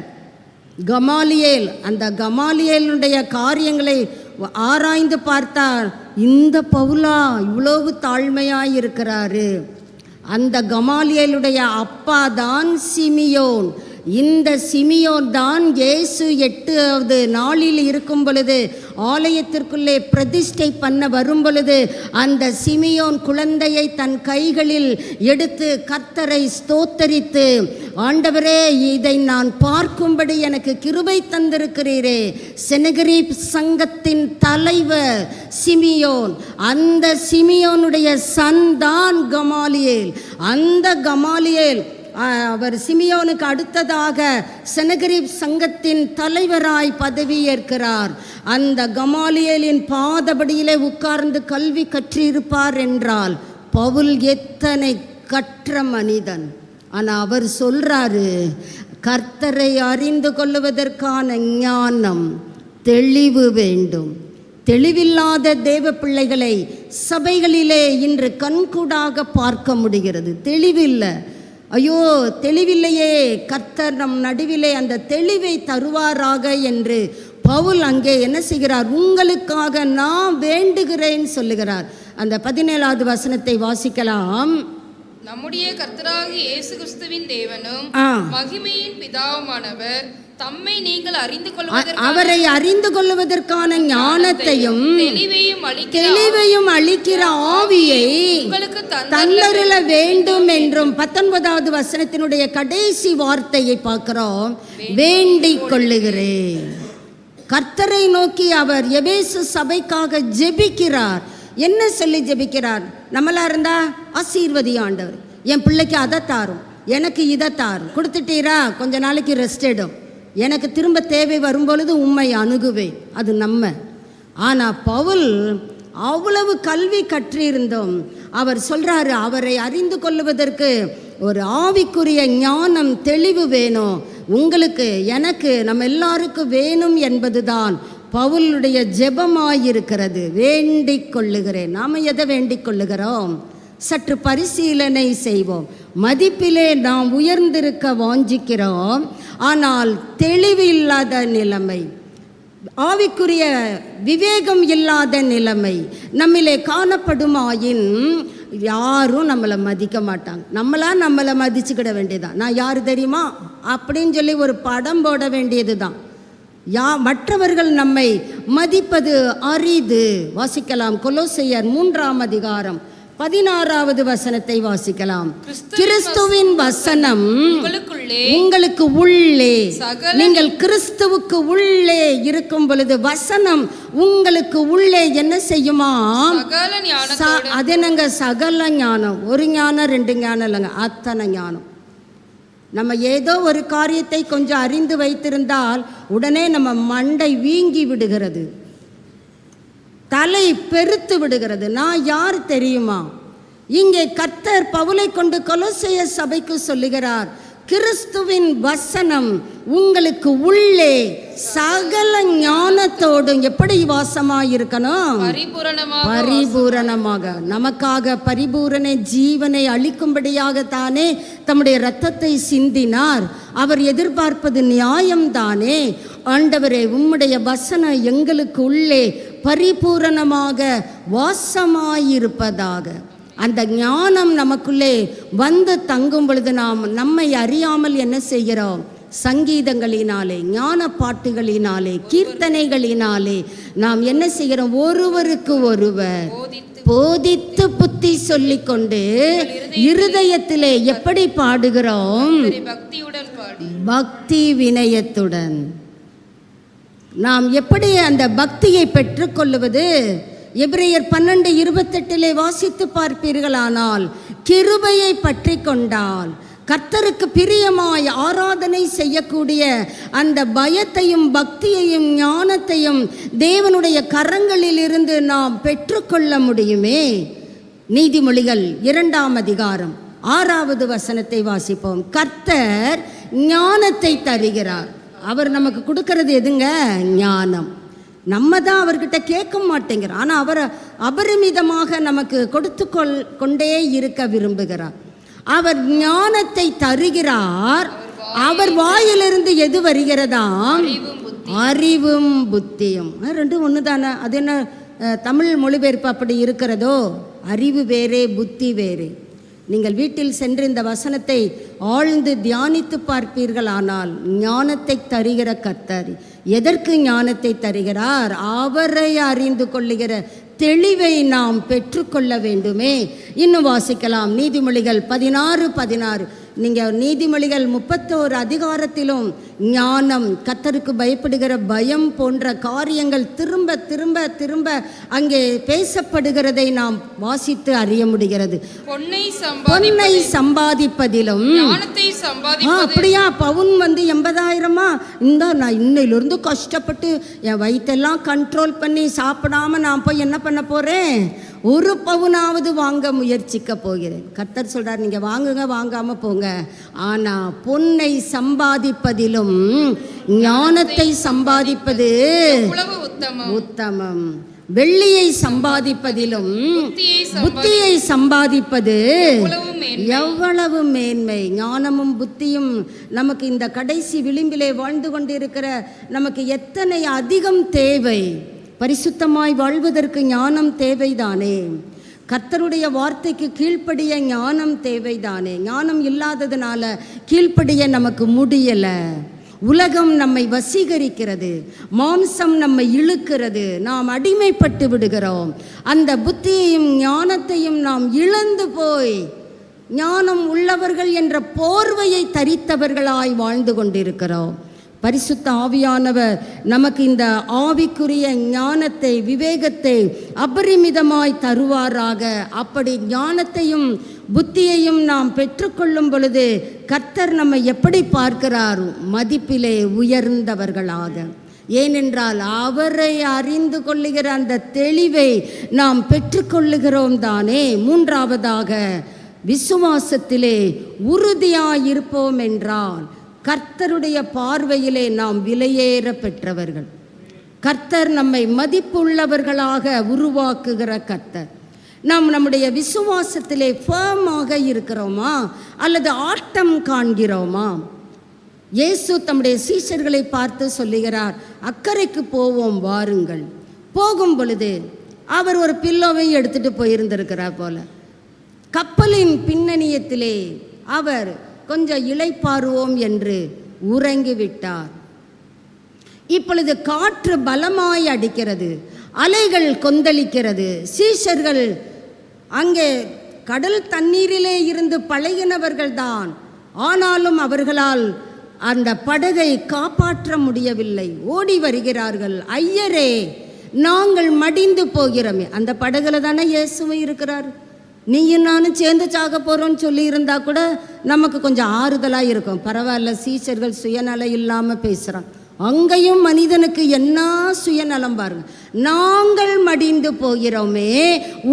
கமாலியேல், அந்த கமாலியேலுடைய காரியங்களை ஆராய்ந்து பார்த்தார். இந்த பவுலா இவ்வளவு தாழ்மையாய் இருக்கிறாரு. அந்த கமாலியேலுடைய அப்பா தான் சிமியோன். இந்த சிமியோன் தான் இயேசு 8வது நாளில் இருக்கும் பொழுது ஆலயத்திற்குள்ளே பிரதிஷ்டை பண்ண வரும் பொழுது அந்த சிமியோன் குழந்தையை தன் கைகளில் எடுத்து கர்த்தரை ஸ்தோத்தரித்து, ஆண்டவரே இதை நான் பார்க்கும்படி எனக்கு கிருபை தந்திருக்கிறீரே. செனகரீப் சங்கத்தின் தலைவர் சிமியோன். அந்த சிமியோனுடைய சன் தான் கமாலியேல். அந்த கமாலியேல் அவர் சிமியோனுக்கு அடுத்ததாக செனகரீப் சங்கத்தின் தலைவராய் பதவியேற்கிறார். அந்த கமாலியேலின் பாதபடியிலே உட்கார்ந்து கல்வி கற்றிருப்பார் என்றால் பவுல் எத்தனை கற்ற மனிதன். ஆனால் அவர் சொல்றாரு, கர்த்தரை அறிந்து கொள்ளுவதற்கான ஞானம், தெளிவு வேண்டும். தெளிவில்லாத தேவ பிள்ளைகளை சபைகளிலே இன்று கண்கூடாக பார்க்க முடிகிறது. தெளிவில்லை. ஐயோ தெளிவில்லையே, கர்த்தர் நம் நடுவிலே அந்த தெளிவை தருவாராக என்று பவுல் அங்கே என்ன செய்கிறார், உங்களுக்காக நான் வேண்டுகிறேன் சொல்லுகிறார். அந்த 17வது வசனத்தை வாசிக்கலாம்.
நம்முடைய கர்த்தராகிய இயேசு கிறிஸ்துவின் தேவனும் மகிமையின் பிதாவுமானவர் தம்மை நீங்கள் அறிந்து
அவரை அறிந்து கொள்வதற்கான ஞானத்தையும் தெளிவையும் அளிக்கிற ஆவியை தந்தருள வேண்டும் என்றும் 19வது வசனத்தினுடைய கடைசி வார்த்தையை பார்க்கிறோம். வேண்டிக் கொள்ளுகிறேன். கர்த்தரை நோக்கி அவர் எபேசு சபைக்காக ஜெபிக்கிறார். என்ன சொல்லி ஜெபிக்கிறார்? நம்மளா இருந்தா ஆசீர்வதி ஆண்டவர், என் பிள்ளைக்கு அதை தாரும், எனக்கு இதை தாரும், கொடுத்துட்டீரா கொஞ்ச நாளைக்கு ரெஸ்ட் எடும், எனக்கு திரும்ப தேவை வரும்பொழுது உம்மை அணுகுவேன். அது நம்ம. ஆனால் பவுல் அவ்வளவு கல்வி கற்றிருந்தோம். அவர் சொல்கிறாரு, அவரை அறிந்து கொள்வதற்கு ஒரு ஆவிக்குரிய ஞானம், தெளிவு வேணும். உங்களுக்கு, எனக்கு, நம்ம எல்லாருக்கும் வேணும் என்பதுதான் பவுலுடைய ஜெபமாயிருக்கிறது. வேண்டிக் கொள்ளுகிறேன். நாம் எதை வேண்டிக் கொள்ளுகிறோம்? சற்று பரிசீலனை செய்வோம். மதிப்பிலே நாம் உயர்ந்திருக்க வாஞ்சிக்கிறோம். ஆனால் தெளிவு இல்லாத நிலைமை, ஆவிக்குரிய விவேகம் இல்லாத நிலைமை நம்மிலே காணப்படுமாயின் யாரும் நம்மளை மதிக்க மாட்டாங்க. நம்மளை மதிச்சுக்கிட வேண்டியதுதான். நான் யார் தெரியுமா அப்படின்னு சொல்லி ஒரு படம் போட வேண்டியது தான். மற்றவர்கள் நம்மை மதிப்பது அரிது. வாசிக்கலாம். கொலோசையர் 3:16 வசனத்தை வாசிக்கலாம். கிறிஸ்துவின் வசனம் உங்களுக்கு உள்ளே, நீங்கள் கிறிஸ்துவுக்கு உள்ளே இருக்கும் பொழுது வசனம் உங்களுக்கு உள்ளே என்ன செய்யுமா? அது என்னங்க? சகல ஞானம். ஒரு ஞானம், 2 ஞானம் இல்லைங்க, அத்தனை ஞானம். நம்ம ஏதோ ஒரு காரியத்தை கொஞ்சம் அறிந்து வைத்திருந்தால் உடனே நம்ம மண்டை வீங்கி விடுகிறது, தலை பெருத்து விடுகிறது. நான் யார் தெரியுமா? இங்கே கர்த்தர் பவுலை கொண்டு கொலோசைய சபைக்கு சொல்லுகிறார், கிறிஸ்துவின் வசனம் உங்களுக்கு உள்ளே சகல ஞானத்தோடும் எப்படி வாசமாயிருக்கணும்? பரிபூரணமாக. நமக்காக பரிபூரண ஜீவனை அளிக்கும்படியாகத்தானே தம்முடைய இரத்தத்தை சிந்தினார். அவர் எதிர்பார்ப்பது நியாயம்தானே. ஆண்டவரே, உம்முடைய வசனம் எங்களுக்கு உள்ளே பரிபூரணமாக வாசமாயிருப்பதாக. அந்த ஞானம் நமக்குள்ளே வந்து தங்கும் பொழுது நாம் நம்மை அறியாமல் என்ன செய்கிறோம்? சங்கீதங்களினாலே, ஞான பாட்டுகளினாலே, கீர்த்தனைகளினாலே நாம் என்ன செய்கிறோம்? ஒருவருக்கு ஒருவர் போதித்து புத்தி சொல்லிக்கொண்டு இருதயத்திலே எப்படி பாடுகிறோம்? பக்தி வினயத்துடன். நாம் எப்படி அந்த பக்தியை பெற்றுக்கொள்ளுவது? எபிரேயர் 12:28 வாசித்து பார்ப்பீர்களானால், கிருபையை பற்றி கொண்டால் கர்த்தருக்கு பிரியமாய் ஆராதனை செய்யக்கூடிய அந்த பயத்தையும் பக்தியையும் ஞானத்தையும் தேவனுடைய கரங்களிலிருந்து நாம் பெற்றுக்கொள்ள முடியுமே. நீதிமொழிகள் 2ஆம் அதிகாரம் 6வது வசனத்தை வாசிப்போம். கர்த்தர் ஞானத்தை தருகிறார். அவர் நமக்கு கொடுக்கறது எதுங்க? ஞானம். நம்ம தான் அவர்கிட்ட கேட்க மாட்டேங்கிறோம். ஆனால் அவர் அபரிமிதமாக நமக்கு கொடுத்து கொண்டே இருக்க விரும்புகிறார். அவர் ஞானத்தை தருகிறார். அவர் வாயிலிருந்து எது வருகிறதாம்? அறிவும் புத்தியும். ரெண்டும் ஒன்று தானே. அது என்ன தமிழ் மொழிபெயர்ப்பு அப்படி இருக்கிறதோ? அறிவு வேறே, புத்தி வேறே. நீங்கள் வீட்டில் சென்று இந்த வசனத்தை ஆழ்ந்து தியானித்து பார்ப்பீர்கள். ஆனால் ஞானத்தை தருகிற கர்த்தர் எதற்கு ஞானத்தை தருகிறார்? அவரை அறிந்து கொள்ளுகிற தெளிவை நாம் பெற்றுக்கொள்ள வேண்டுமே. இன்னும் வாசிக்கலாம். நீதிமொழிகள் 16:16. நீங்கள் நீதிமொழிகள் 31 அதிகாரத்திலும் ஞானம், கர்த்தருக்கு பயப்படுகிற பயம் போன்ற காரியங்கள் திரும்ப திரும்ப திரும்ப அங்கே பேசப்படுகிறதை நாம் வாசித்து அறிய முடிகிறது. பொன்னை சம்பாதிப்பதிலும். அப்படியா? பவுன் 80,000? நான் இன்னையிலிருந்து கஷ்டப்பட்டு என் வயிற்றெல்லாம் கண்ட்ரோல் பண்ணி சாப்பிடாம நான் போய் என்ன பண்ண போறேன்? 1 பவுனாவது வாங்க முயற்சிக்க போகிறேன். கர்த்தர் சொல்றார், நீங்க வாங்குங்க, வாங்காம போங்க. ஆனா பொன்னை சம்பாதிப்பதிலும் ஞானத்தை சம்பாதிப்பது உத்தமம். வெள்ளியை சம்பாதிப்பதிலும் புத்தியை சம்பாதிப்பது எவ்வளவு மேன்மை. ஞானமும் புத்தியும் நமக்கு இந்த கடைசி விளிம்பிலே வாழ்ந்து கொண்டிருக்கிற நமக்கு எத்தனை அதிகம் தேவை. பரிசுத்தமாய் வாழ்வதற்கு ஞானம் தேவைதானே. கர்த்தருடைய வார்த்தைக்கு கீழ்ப்படிய ஞானம் தேவைதானே. ஞானம் இல்லாததுனால கீழ்ப்படிய நமக்கு முடியலை. உலகம் நம்மை வசீகரிக்கிறது, மாம்சம் நம்மை இழுக்கிறது, நாம் அடிமைப்பட்டு விடுகிறோம். அந்த புத்தியையும் ஞானத்தையும் நாம் இழந்து போய் ஞானம் உள்ளவர்கள் என்ற போர்வையை தரித்தவர்களாய் வாழ்ந்து கொண்டிருக்கிறோம். பரிசுத்த ஆவியானவர் நமக்கு இந்த ஆவிக்குரிய ஞானத்தை, விவேகத்தை அபரிமிதமாய் தருவாராக. அப்படி ஞானத்தையும் புத்தியையும் நாம் பெற்றுக்கொள்ளும் பொழுது கர்த்தர் நம்மை எப்படி பார்க்கிறார்? மதிப்பிலே உயர்ந்தவர்களாக. ஏனென்றால் அவரை அறிந்து கொள்ளுகிற அந்த தெளிவை நாம் பெற்றுக்கொள்ளுகிறோம் தானே. 3வதாக, விசுவாசத்திலே உறுதியாயிருப்போம் என்றால் கர்த்தருடைய பார்வையிலே நாம் விலையேற பெற்றவர்கள். கர்த்தர் நம்மை மதிப்புள்ளவர்களாக உருவாக்குகிற கர்த்தர். நாம் நம்முடைய விசுவாசத்திலே ஃபர்மாக இருக்கிறோமா அல்லது ஆட்டம் காண்கிறோமா? இயேசு தம்முடைய சீஷர்களை பார்த்து சொல்லுகிறார், அக்கறைக்கு போவோம் வாருங்கள். போகும் பொழுது அவர் ஒரு பில்லோவை எடுத்துட்டு போயிருந்திருக்கிறார் போல. கப்பலின் பின்னணியத்திலே அவர் கொஞ்சம் இளைப்பாறுவோம் என்று உறங்கிவிட்டார். இப்பொழுது காற்று பலமாய் அடிக்கிறது, அலைகள் கொந்தளிக்கிறது. சீஷர்கள் அங்கே கடல் தண்ணீரிலே இருந்து பழகினவர்கள்தான். ஆனாலும் அவர்களால் அந்த படகை காப்பாற்ற முடியவில்லை. ஓடி வருகிறார்கள், ஐயரே நாங்கள் மடிந்து போகிறோமே. அந்த படகுல தானே இயேசுவும் இருக்கிறார். நீயும் நானும் சேர்ந்து சாக போகிறோன்னு சொல்லியிருந்தா கூட நமக்கு கொஞ்சம் ஆறுதலாக இருக்கும். பரவாயில்ல, சீஷர்கள் சுயநலம் இல்லாமல் பேசுகிறான். அங்கேயும் மனிதனுக்கு என்ன சுயநலம் பாருங்க. நாங்கள் மடிந்து போகிறோமே,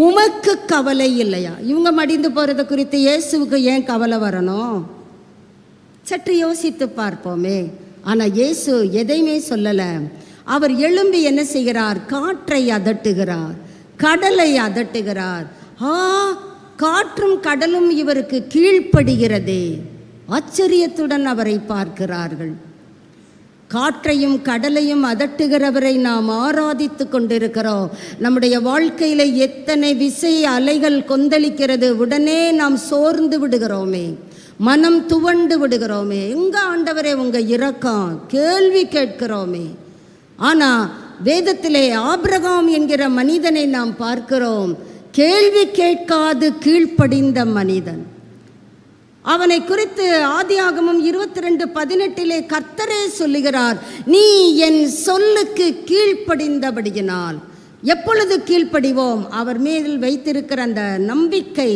உமக்கு கவலை இல்லையா? இவங்க மடிந்து போகிறத குறித்து இயேசுவுக்கு ஏன் கவலை வரணும்? சற்று யோசித்து பார்ப்போமே. ஆனால் இயேசு எதையுமே சொல்லலை. அவர் எழும்பி என்ன செய்கிறார்? காற்றை அதட்டுகிறார், கடலை அதட்டுகிறார். காற்றும் கடலும் இவருக்கு கீழ்ப்படுகிறதே. ஆச்சரியத்துடன் அவரை பார்க்கிறார்கள். காற்றையும் கடலையும் அதட்டுகிறவரை நாம் ஆராதித்து கொண்டிருக்கிறோம். நம்முடைய வாழ்க்கையில் எத்தனை விசை அலைகள் கொந்தளிக்கிறது, உடனே நாம் சோர்ந்து விடுகிறோமே, மனம் துவண்டு விடுகிறோமே. எங்க ஆண்டவரே உங்க இரக்கம், கேள்வி கேட்கிறோமே. ஆனால் வேதத்திலே ஆபிரகாம் என்கிற மனிதனை நாம் பார்க்கிறோம். கேள்வி கேட்காது கீழ்ப்படிந்த மனிதன். அவனை குறித்து ஆதியாகமம் 22:18 கர்த்தரே சொல்லுகிறார், நீ என் சொல்லுக்கு கீழ்ப்படிந்தபடியினால். எப்பொழுது கீழ்ப்படிவோம்? அவர் மீது வைத்திருக்கிற அந்த நம்பிக்கை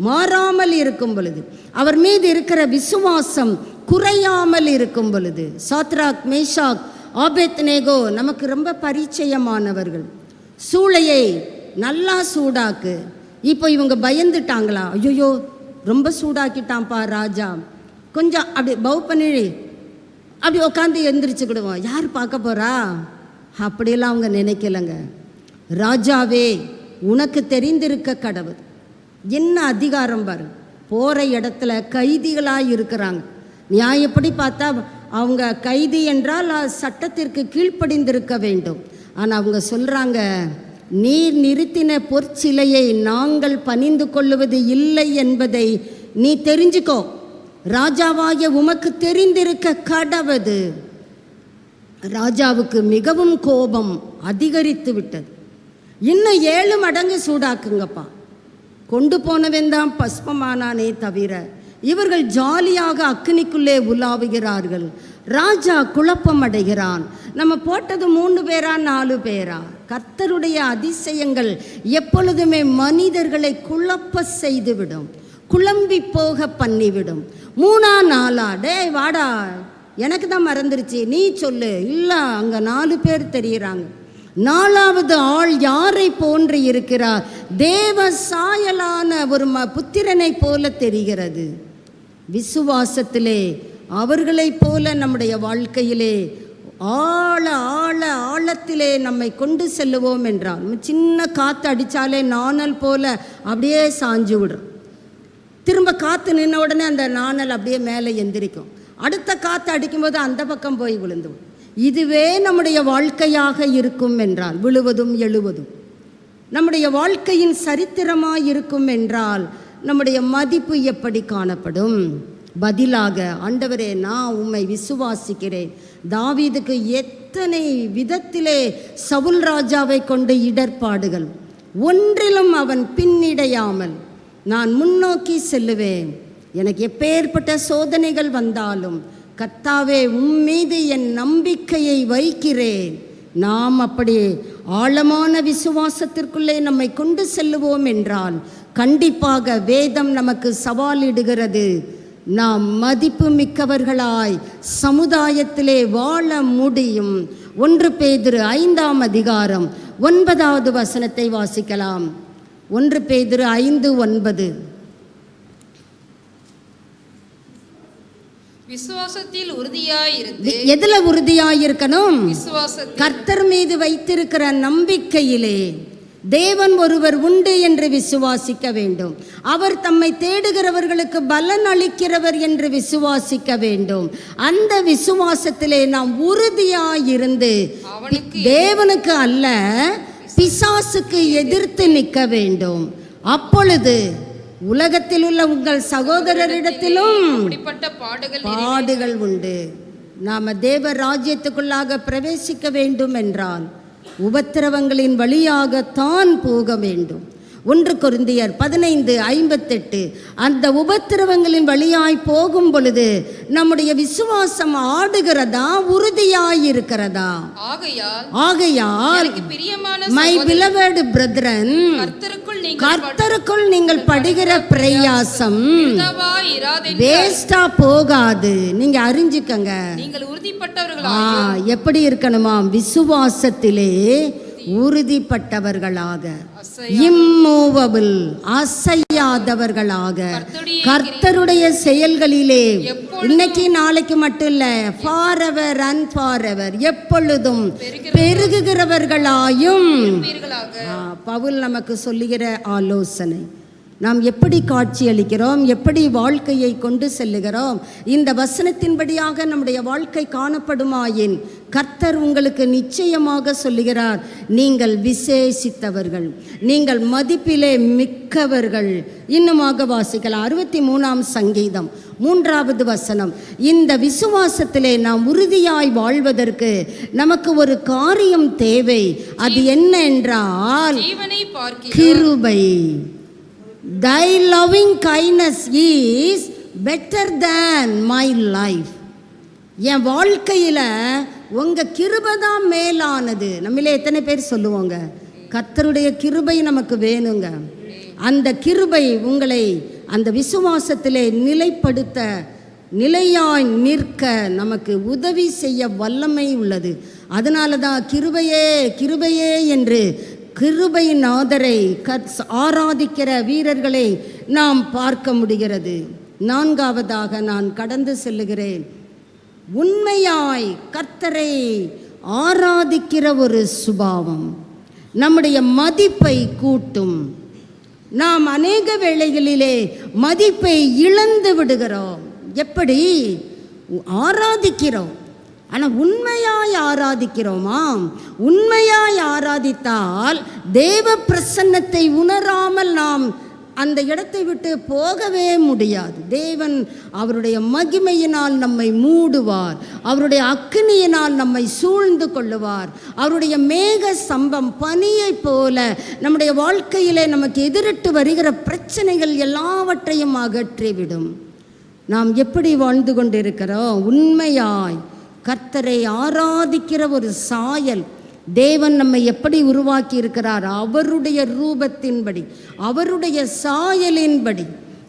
மாறாமல் இருக்கும் பொழுது, அவர் மீது இருக்கிற விசுவாசம் குறையாமல் இருக்கும் பொழுது. சாத்ராக், மேஷாக், ஆபேத்நேகோ நமக்கு ரொம்ப பரிச்சயமானவர்கள். சூளையை நல்லா சூடாக்கு. இப்போ இவங்க பயந்துட்டாங்களா? ஐயோ ரொம்ப சூடாக்கிட்டான்ப்பா ராஜா, கொஞ்சம் அப்படி பவ் பண்ணி அப்படி உட்காந்து எந்திரிச்சுக்கிடுவோம், யார் பார்க்க போகிறா? அப்படியெல்லாம் அவங்க நினைக்கலைங்க. ராஜாவே உனக்கு தெரிந்திருக்க கடவுள். என்ன அதிகாரம் பாரு. போகிற இடத்துல கைதிகளாக இருக்கிறாங்க. நியாயப்படி பார்த்தா அவங்க கைதி என்றால் சட்டத்திற்கு கீழ்ப்படிந்திருக்க வேண்டும். ஆனால் அவங்க சொல்கிறாங்க, நீர் நிறுத்தின பொற்சிலையை நாங்கள் பணிந்து கொள்ளுவது இல்லை என்பதை நீ தெரிஞ்சுக்கோ. ராஜாவாகிய உமக்கு தெரிந்திருக்க கடவது. ராஜாவுக்கு மிகவும் கோபம் அதிகரித்து விட்டது. இன்னும் 7 மடங்கு சூடாக்குங்கப்பா. கொண்டு போனவன் தான் பஸ்பமானானே தவிர இவர்கள் ஜாலியாக அக்னிக்குள்ளே உலாவுகிறார்கள். ராஜா குழப்பம் அடைகிறான். நம்ம போட்டது 3 பேரா 4 பேரா? கர்த்தருடைய அதிசயங்கள் எப்பொழுதுமே மனிதர்களை குழப்ப செய்துவிடும், குழம்பி போக பண்ணிவிடும். 3ஆ 4ஆ? டே வாடா, எனக்கு தான் மறந்துருச்சு, நீ சொல்லு. இல்லை, அங்கே 4 பேர் தெரிகிறாங்க. 4வது ஆள் யாரை போன்று இருக்கிறார்? தேவ சாயலான ஒரு புத்திரனை போல தெரிகிறது. விசுவாசத்திலே அவர்களைப் போல நம்முடைய வாழ்க்கையிலே ஆழத்திலே நம்மை கொண்டு செல்லுவோம் என்றால், சின்ன காற்று அடித்தாலே நாணல் போல அப்படியே சாஞ்சு விடும். திரும்ப காற்று நின்ன உடனே அந்த நாணல் அப்படியே மேலே எந்திரிக்கும். அடுத்த காற்று அடிக்கும்போது அந்த பக்கம் போய் விழுந்துவிடும். இதுவே நம்முடைய வாழ்க்கையாக இருக்கும் என்றால், விழுவதும் எழுவதும் நம்முடைய வாழ்க்கையின் சரித்திரமாக இருக்கும் என்றால், நம்முடைய மதிப்பு எப்படி காணப்படும்? பதிலாக, ஆண்டவரே நான் உம்மை விசுவாசிக்கிறேன். தாவீதுக்கு எத்தனை விதத்திலே சவுல் ராஜாவை கொண்டு இடர்பாடுகள், ஒன்றிலும் அவன் பின்னிடையாமல் நான் முன்னோக்கி செல்லுவேன். எனக்கு எப்பேற்பட்ட சோதனைகள் வந்தாலும் கர்த்தாவே உம்மீது என் நம்பிக்கையை வைக்கிறேன். நாம் அப்படி ஆழமான விசுவாசத்திற்குள்ளே நம்மை கொண்டு செல்லுவோம் என்றால் கண்டிப்பாக வேதம் நமக்கு சவாலிடுகிறது. நாம் மதிப்பு மிக்கவர்களாய் சமுதாயத்திலே வாழ முடியும். 1 பேதுரு 5ஆம் அதிகாரம் 9வது வசனத்தை வாசிக்கலாம். 1 பேதுரு 5:9.
விசுவாசத்தில் உறுதியாயிருந்து.
எதுல உறுதியாயிருக்கணும்?
விசுவாசத்தில்.
கர்த்தர் மீது வைத்திருக்கிற நம்பிக்கையிலே. தேவன் ஒருவர் உண்டு என்று விசுவாசிக்க வேண்டும். அவர் தம்மை தேடுகிறவர்களுக்கு பலன் அளிக்கிறவர் என்று விசுவாசிக்க வேண்டும். அந்த விசுவாசத்திலே நாம் உறுதியாயிருந்து தேவனுக்கு அல்ல பிசாசுக்கு எதிர்த்து நிற்க வேண்டும். அப்பொழுது உலகத்தில் உள்ள உங்கள் சகோதரரிடத்திலும் பாடுகள் உண்டு. நாம தேவ ராஜ்யத்துக்குள்ளாக பிரவேசிக்க வேண்டும் என்றால் உபத்திரவங்களின் வழியாகத்தான் போக வேண்டும். 1 கொரிந்தியர் 15:58. அந்த உபத்திரவங்களின் வழியாய் போகும் பொழுது நம்முடைய விசுவாசம் ஆடுகிறதா, உறுதியாயிருக்கிறதா? ஆகையால் மை பிலவட் பிரதரன், கர்த்தருக்குள் நீங்கள் படுகிற பிரயாசம் வேஸ்டா போகாது. நீங்க அறிஞ்சுக்கங்க. எப்படி இருக்கணுமா? விசுவாசத்திலே உறுதிப்பட்டவர்களாக, இம்மூவபிள், அசையாதவர்களாக, கர்த்தருடைய செயல்களிலே இன்னைக்கு நாளைக்கு மட்டும் இல்ல, ஃபாரெவர் அண்ட் ஃபாரெவர், எப்பொழுதும் பெருகுகிறவர்களாயும். பவுல் நமக்கு சொல்லுகிற ஆலோசனை, நாம் எப்படி காட்சி அளிக்கிறோம், எப்படி வாழ்க்கையை கொண்டு செல்லுகிறோம், இந்த வசனத்தின்படியாக நம்முடைய வாழ்க்கை காணப்படுமாயின் கர்த்தர் உங்களுக்கு நிச்சயமாக சொல்லுகிறார், நீங்கள் விசேஷித்தவர்கள், நீங்கள் மதிப்பிலே மிக்கவர்கள். இன்னுமாக வாசிக்கலாம் 63ஆம் சங்கீதம் 3வது வசனம். இந்த விசுவாசத்திலே நாம் உறுதியாய் வாழ்வதற்கு நமக்கு ஒரு காரியம் தேவை. அது என்ன என்றால் கிருபை. Thy loving kindness is better than my life. என் வாழ்க்கையில் உங்கள் கிருபை தான் மேலானது. நம்மளே எத்தனை பேர் சொல்லுவோங்க, கர்த்தருடைய கிருபை நமக்கு வேணுங்க. அந்த கிருபை உங்களை அந்த விசுவாசத்திலே நிலைப்படுத்த, நிலையாய் நிற்க நமக்கு உதவி செய்ய வல்லமை உள்ளது. அதனால தான் கிருபையே கிருபையே என்று கிருபைநாதரை ஆராதிக்கிற வீரர்களை நாம் பார்க்க முடிகிறது. 4வதாக நான் கடந்து செல்லுகிறேன். உண்மையாய் கர்த்தரை ஆராதிக்கிற ஒரு சுபாவம் நம்முடைய மதிப்பை கூட்டும். நாம் அநேக வேளைகளிலே மதிப்பை இழந்து விடுகிறோம். எப்படி ஆராதிக்கிறோம், ஆனால் உண்மையாய் ஆராதிக்கிறோமா? உண்மையாய் ஆராதித்தால் தேவ பிரசன்னத்தை உணராமல் நாம் அந்த இடத்தை விட்டு போகவே முடியாது. தேவன் அவருடைய மகிமையினால் நம்மை மூடுவார், அவருடைய அக்கினியினால் நம்மை சூழ்ந்து கொள்ளுவார். அவருடைய மேக சம்பம் பனியை போல நம்முடைய வாழ்க்கையிலே நமக்கு எதிரிட்டு வருகிற பிரச்சனைகள் எல்லாவற்றையும் அகற்றிவிடும். நாம் எப்படி வாழ்ந்து கொண்டிருக்கிறோம்? உண்மையாய் கர்த்தரை ஆராதிக்கிற ஒரு சாயல். தேவன் நம்மை எப்படி உருவாக்கி இருக்கிறார்? அவருடைய ரூபத்தின்படி, அவருடைய சாயலின்படி.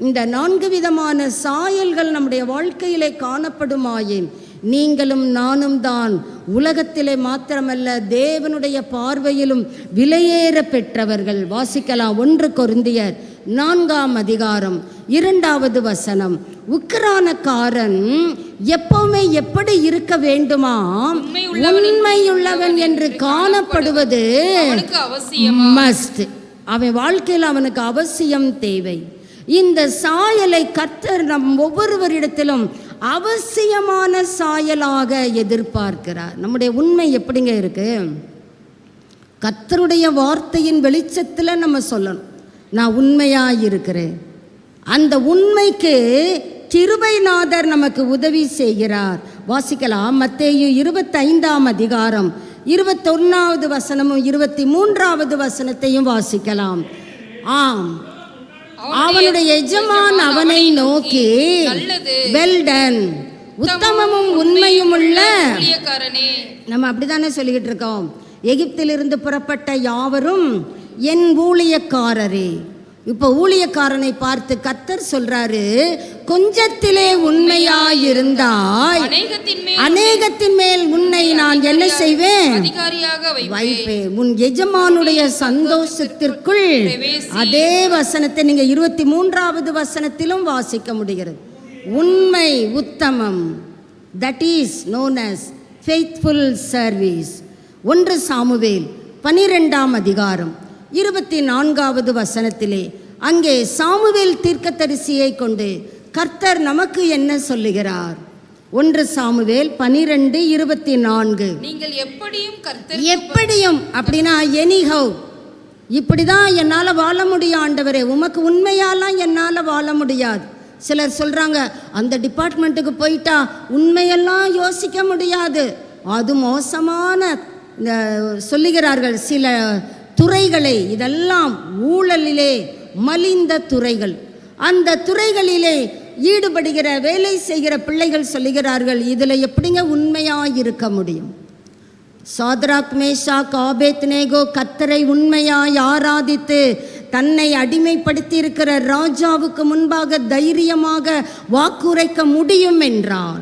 இந்த 4 விதமான சாயல்கள் நம்முடைய வாழ்க்கையிலே காணப்படுமாயின் நீங்களும் நானும் தான் உலகத்திலே மாத்திரமல்ல தேவனுடைய பார்வையிலும் விலையேற பெற்றவர்கள். வாசிக்கலாம் 1 கொரிந்தியர் 4ஆம் அதிகாரம் 2வது வசனம். உக்கிரானக்காரன் எப்பவுமே எப்படி இருக்க வேண்டுமா? உண்மையுள்ளவன் என்று காணப்படுவது மஸ்ட். அவன் வாழ்க்கையில் அவனுக்கு அவசியம் தேவை. இந்த சாயலை கர்த்தர் நம் ஒவ்வொருவரிடத்திலும் அவசியமான சாயலாக எதிர்பார்க்கிறார். நம்முடைய உண்மை எப்படிங்க இருக்கு? கர்த்தருடைய வார்த்தையின் வெளிச்சத்தில் நம்ம சொல்லணும், நான் உண்மையாக இருக்கிறேன். அந்த உண்மைக்கு கிருபைநாதர் நமக்கு உதவி செய்கிறார். வாசிக்கலாம் மத்தேயு 25ஆம் அதிகாரம் 21வது வசனமும் 23வது வசனத்தையும் வாசிக்கலாம். ஆம், அவனுடைய எஜமான் அவனை நோக்கி, வெல் டன், உத்தமமும் உண்மையும் உள்ள. நம்ம அப்படித்தானே சொல்லிக்கிட்டு இருக்கோம், எகிப்திலிருந்து புறப்பட்ட யாவரும் என் ஊழியக்காரரே. இப்போ ஊழியக்காரனை பார்த்து கர்த்தர் சொல்றாரு, கொஞ்சத்திலே உண்மையாயிருந்தாய், அநேகத்தின் மேல் உன்னை நான் என்ன செய்வேன்? வைப்பேன். உன் எஜமானுடைய சந்தோஷத்திற்குள். அதே வசனத்தை நீங்க 23வது வசனத்திலும் வாசிக்க முடிகிறது. உண்மை உத்தமம், that is known as faithful service. 1 Samuel 12ஆம் அதிகாரம் 24வது வசனத்திலே அங்கே சாமுவேல் தீர்க்கதரிசியை கொண்டு கர்த்தர் நமக்கு என்ன சொல்லுகிறார்? 1 சாமுவேல் 12:24.
நீங்கள்
எப்படியும் அப்படின்னா எனிஹவ், இப்படிதான் என்னால் வாழ முடியும் ஆண்டவரே, உமக்கு உண்மையாலாம் என்னால் வாழ முடியாது. சிலர் சொல்றாங்க, அந்த டிபார்ட்மெண்ட்டுக்கு போயிட்டா உண்மையெல்லாம் யோசிக்க முடியாது, அது மோசமான சொல்லுகிறார்கள் சில துறைகளை. இதெல்லாம் ஊழலிலே மலிந்த துறைகள். அந்த துறைகளிலே ஈடுபடுகிற வேலை செய்கிற பிள்ளைகள் சொல்லுகிறார்கள், இதில் எப்படிங்க உண்மையாக இருக்க முடியும்? சாத்ராக் மேஷாக் ஆபேத்நேகோ கர்த்தரை உண்மையாய் ஆராதித்து தன்னை அடிமைப்படுத்தி இருக்கிற ராஜாவுக்கு முன்பாக தைரியமாக வாக்குரைக்க முடியும் என்றால்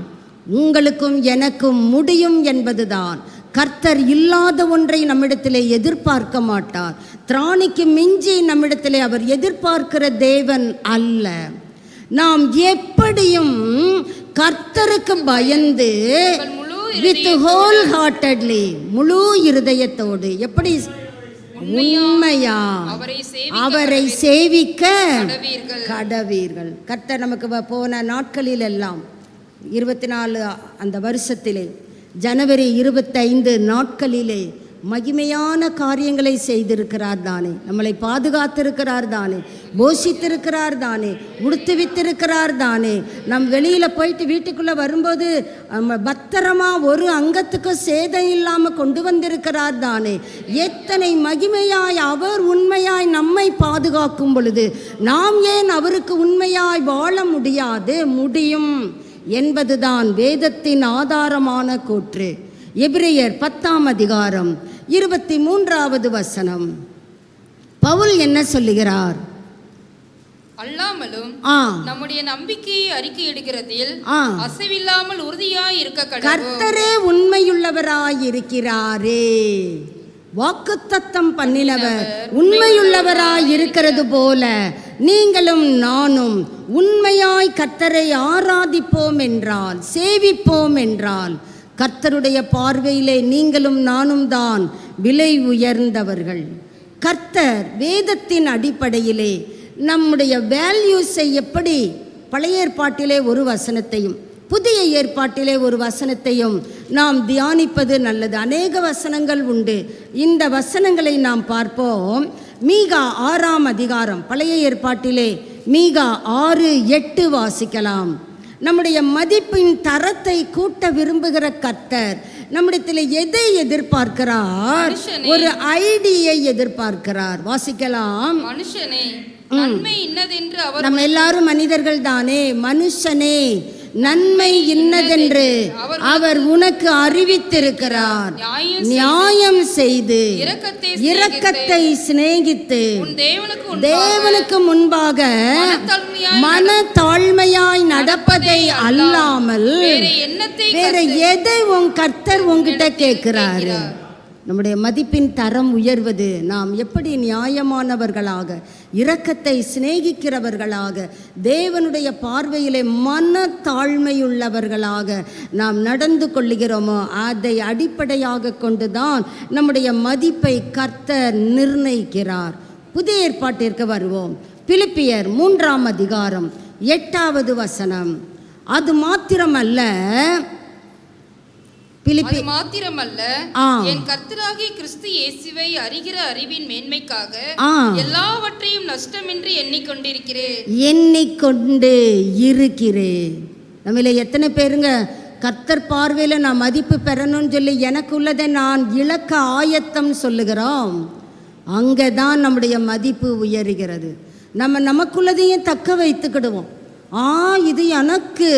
உங்களுக்கும் எனக்கும் முடியும் என்பதுதான் கர்த்தர் இல்லாத ஒன்றை நம்மிடத்திலே எதிர்பார்க்க மாட்டார். திராணிக்கு மிஞ்சி நம்மிடத்திலே அவர் எதிர்பார்க்கிற தேவன் அல்ல. நாம் எப்படியும் கர்த்தருக்கு பயந்து வித் ஹோல் ஹார்ட்டட்லி, முழு இருதயத்தோடு, எப்படி உண்மையா அவரை சேவிக்க கடவீர்கள். கர்த்தர் நமக்கு போன நாட்களில் எல்லாம் 24 அந்த வருஷத்திலே ஜனவரி 25 நாட்களிலே மகிமையான காரியங்களை செய்திருக்கிறார் தானே. நம்மளை பாதுகாத்திருக்கிறார் தானே, போஷித்திருக்கிறார் தானே, உடுத்துவித்திருக்கிறார் தானே. நம் வெளியில் போயிட்டு வீட்டுக்குள்ளே வரும்போது பத்திரமா ஒரு அங்கத்துக்கு சேதம் இல்லாமல் கொண்டு வந்திருக்கிறார் தானே. எத்தனை மகிமையாய் அவர் உண்மையாய் நம்மை பாதுகாக்கும் பொழுது நாம் ஏன் அவருக்கு உண்மையாய் வாழ முடியாது? முடியும் என்பதுதான் வேதத்தின் ஆதாரமான கூற்று. எபிரேயர் 10ஆம் அதிகாரம் 23வது வசனம். பவுல் என்ன சொல்லுகிறார்?
அல்லாமலும் நம்முடைய நம்பிக்கையை அறிக்கையிடுகிறதில் அசைவில்லாமல் உறுதியாய் இருக்க கடவோம்.
கர்த்தரே உண்மையுள்ளவராய் இருக்கிறாரே. வாக்குத்தத்தம் பண்ணினவர் உண்மையுள்ளவராய் இருக்கிறது போல நீங்களும் நானும் உண்மையாய் கர்த்தரை ஆராதிப்போம் என்றால், சேவிப்போம் என்றால், கர்த்தருடைய பார்வையிலே நீங்களும் நானும் தான் விலை உயர்ந்தவர்கள். கர்த்தர் வேதத்தின் அடிப்படையிலே நம்முடைய வேல்யூஸை எப்படி, பழைய ஏற்பாட்டிலே ஒரு வசனத்தையும் புதிய ஏற்பாட்டிலே ஒரு வசனத்தையும் நாம் தியானிப்பது நல்லது. அநேக வசனங்கள் உண்டு. இந்த வசனங்களை நாம் பார்ப்போம். மீகா 6ஆம் அதிகாரம், பழைய ஏற்பாட்டிலே மீகா 6:8 வாசிக்கலாம். நம்முடைய மதிப்பின் தரத்தை கூட்ட விரும்புகிற கர்த்தர் நம்மிடத்தில் எதை எதிர்பார்க்கிறார்? ஒரு ஐடியை எதிர்பார்க்கிறார். வாசிக்கலாம்.
மனுஷனே நன்மை இன்னதென்று அவர்,
நம்ம எல்லாரும் மனிதர்கள் தானே. மனுஷனே நன்மை இன்னதென்று அவர் உனக்கு அறிவித்திருக்கிறார். நியாயம் செய்து இரக்கத்தை சிநேகித்து தேவனுக்கு முன்பாக மன தாழ்மையாய் நடப்பதை அல்லாமல் வேற எதை உன் கர்த்தர் உன்கிட்ட கேட்கிறாரு? நம்முடைய மதிப்பின் தரம் உயர்வது நாம் எப்படி நியாயமானவர்களாக, இரக்கத்தை சிநேகிக்கிறவர்களாக, தேவனுடைய பார்வையிலே மன தாழ்மையுள்ளவர்களாக நாம் நடந்து கொள்ளுகிறோமோ அதை அடிப்படையாக கொண்டுதான் நம்முடைய மதிப்பை கர்த்தர் நிர்ணயிக்கிறார். புதிய ஏற்பாட்டிற்கு வருவோம். பிலிப்பியர் 3ஆம் அதிகாரம் 8வது வசனம். அது மாத்திரமல்ல,
மாத்திரமல்ல, என் கர்த்தராகிய கிறிஸ்து இயேசுவை அறிகிற அறிவின் மேன்மைக்காக எல்லாவற்றையும் நஷ்டமின்றி எண்ணிக்கொண்டு இருக்கிறேன். நம்மள எத்தனை பேருங்க கர்த்தர் பார்வையில் நான் மதிப்பு பெறணும்னு சொல்லி எனக்கு உள்ளதை நான் இழக்க ஆயத்தம் சொல்லுகிறோம்? அங்கே தான் நம்முடைய மதிப்பு உயர்கிறது. நமக்குள்ளதையும் தக்க வைத்துக்கிடுவோம். இது எனக்கு,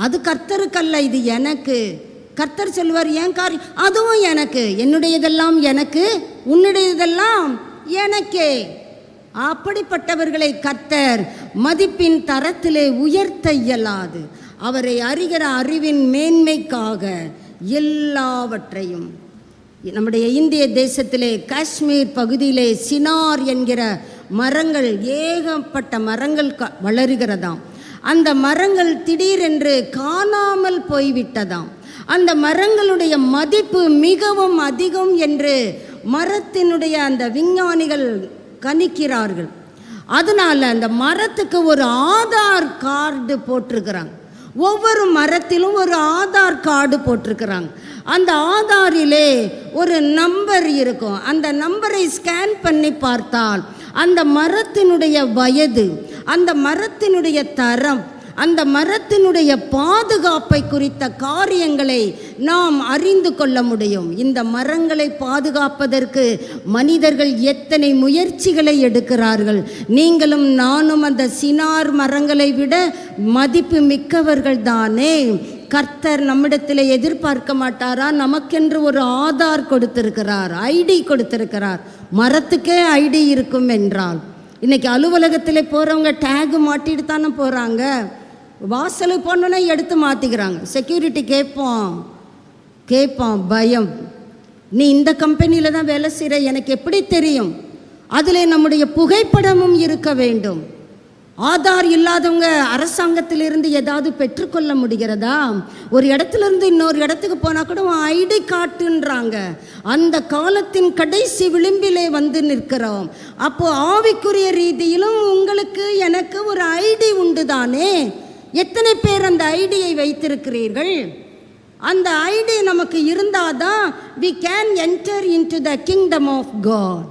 அது கர்த்தருக்கல்ல, இது எனக்கு. கர்த்தர் சொல்வார், என் காரியம் அதுவும் எனக்கு, என்னுடையதெல்லாம் எனக்கு, உன்னுடையதெல்லாம் எனக்கே. அப்படிப்பட்டவர்களை கர்த்தர் மதிப்பின் தரத்திலே உயர்த்த இயலாது. அவரை அறிகிற அறிவின் மேன்மைக்காக எல்லாவற்றையும். நம்முடைய இந்திய தேசத்திலே காஷ்மீர் பகுதியிலே சினார் என்கிற மரங்கள், ஏகப்பட்ட மரங்கள் வளருகிறதாம். அந்த மரங்கள் திடீரென்று காணாமல் போய்விட்டதாம். அந்த மரங்களுடைய மதிப்பு மிகவும் அதிகம் என்று மரத்தினுடைய அந்த விஞ்ஞானிகள் கணிக்கிறார்கள். அதனால் அந்த மரத்துக்கு ஒரு ஆதார் கார்டு போட்டிருக்கிறாங்க. ஒவ்வொரு மரத்திலும் ஒரு ஆதார் கார்டு போட்டிருக்கிறாங்க. அந்த ஆதாரிலே ஒரு நம்பர் இருக்கும். அந்த நம்பரை ஸ்கேன் பண்ணி பார்த்தால் அந்த மரத்தினுடைய வயது, அந்த மரத்தினுடைய தரம், அந்த மரத்தினுடைய பாதுகாப்பை குறித்த காரியங்களை நாம் அறிந்து கொள்ள முடியும். இந்த மரங்களை பாதுகாப்பதற்கு மனிதர்கள் எத்தனை முயற்சிகளை எடுக்கிறார்கள். நீங்களும் நானும் அந்த சினார் மரங்களை விட மதிப்பு மிக்கவர்கள் தானே. கர்த்தர் நம்மிடத்தில் எதிர்பார்க்க மாட்டாரா? நமக்கென்று ஒரு ஆதார் கொடுத்திருக்கிறார், ஐடி கொடுத்திருக்கிறார். மரத்துக்கே ஐடி இருக்கும் என்றால், இன்னைக்கு அலுவலகத்தில் போகிறவங்க டேகு மாட்டிட்டு தானே போகிறாங்க. வாசலுக்கு போனோன்னா எடுத்து மாற்றிக்கிறாங்க. செக்யூரிட்டி
கேட்பான் பயம். நீ இந்த கம்பெனியில் தான் வேலை செய்கிற, எனக்கு எப்படி தெரியும்? அதில் நம்முடைய புகைப்படமும் இருக்க வேண்டும். ஆதார் இல்லாதவங்க அரசாங்கத்திலிருந்து ஏதாவது பெற்றுக்கொள்ள முடிகிறதா? ஒரு இடத்துலேருந்து இன்னொரு இடத்துக்கு போனால் கூட ஐடி காட்டுன்றாங்க. அந்த காலத்தின் கடைசி விளிம்பிலே வந்து நிற்கிறோம். அப்போது ஆவிக்குரிய ரீதியிலும் உங்களுக்கு எனக்கு ஒரு ஐடி உண்டு தானே? எத்தனை பேர் அந்த ஐடியை வைத்திருக்கிறீர்கள்? அந்த ஐடி நமக்கு இருந்தால் தான் we can enter into the kingdom of God.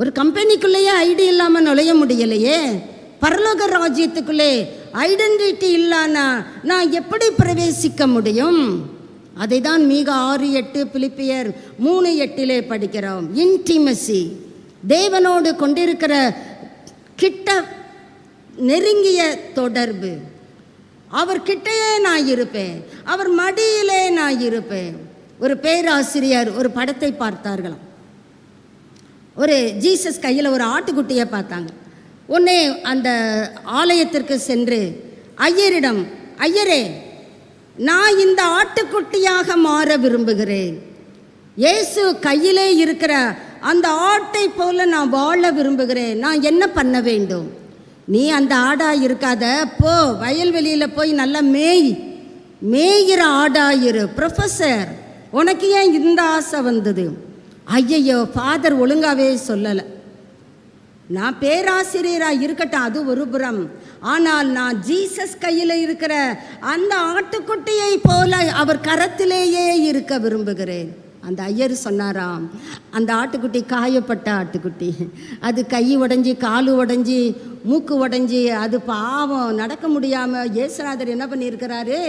ஒரு கம்பெனிக்குள்ளேயே ஐடி இல்லாமல் நுழைய முடியலையே. பரலோக ராஜ்யத்துக்குள்ளே ஐடென்டிட்டி இல்லைன்னா நான் எப்படி பிரவேசிக்க முடியும்? அதை தான் மீகா 6:8, பிலிப்பியர் 3:8 படிக்கிறோம். இன்டிமசி, தேவனோடு கொண்டிருக்கிற கிட்ட நெருங்கிய தொடர்பு. அவர் கிட்டையே நான் இருப்பேன், அவர் மடியிலே நான் இருப்பேன். ஒரு பேராசிரியர் ஒரு படத்தை பார்த்தார்களாம். ஒரு ஜீசஸ் கையில் ஒரு ஆட்டுக்குட்டியை பார்த்தாங்க. உடனே அந்த ஆலயத்திற்கு சென்று ஐயரிடம், ஐயரே, நான் இந்த ஆட்டுக்குட்டியாக மாற விரும்புகிறேன். இயேசு கையிலே இருக்கிற அந்த ஆட்டை போல நான் வாழ விரும்புகிறேன். நான் என்ன பண்ண வேண்டும்? நீ அந்த ஆடாக இருக்காத, போ வயல்வெளியில் போய் நல்லா மேய்கிற ஆடாயிரு. ப்ரொஃபஸர், உனக்கு ஏன் இந்த ஆசை வந்தது? ஐயையோ, ஃபாதர் ஒழுங்காகவே சொல்லலை. நான் பேராசிரியராக இருக்கட்டும், அது ஒரு புறம். ஆனால் நான் ஜீசஸ் கையில் இருக்கிற அந்த ஆட்டுக்குட்டியை போல அவர் கரத்திலேயே இருக்க விரும்புகிறேன். அந்த ஐயர் சொன்னாராம், அந்த ஆட்டுக்குட்டி காயப்பட்ட ஆட்டுக்குட்டி. அது கை உடஞ்சி, காலு உடஞ்சி, மூக்கு உடஞ்சி, அது பாவம் நடக்க முடியாமல் இயேசுநாதர் என்ன பண்ணியிருக்கிறாரு?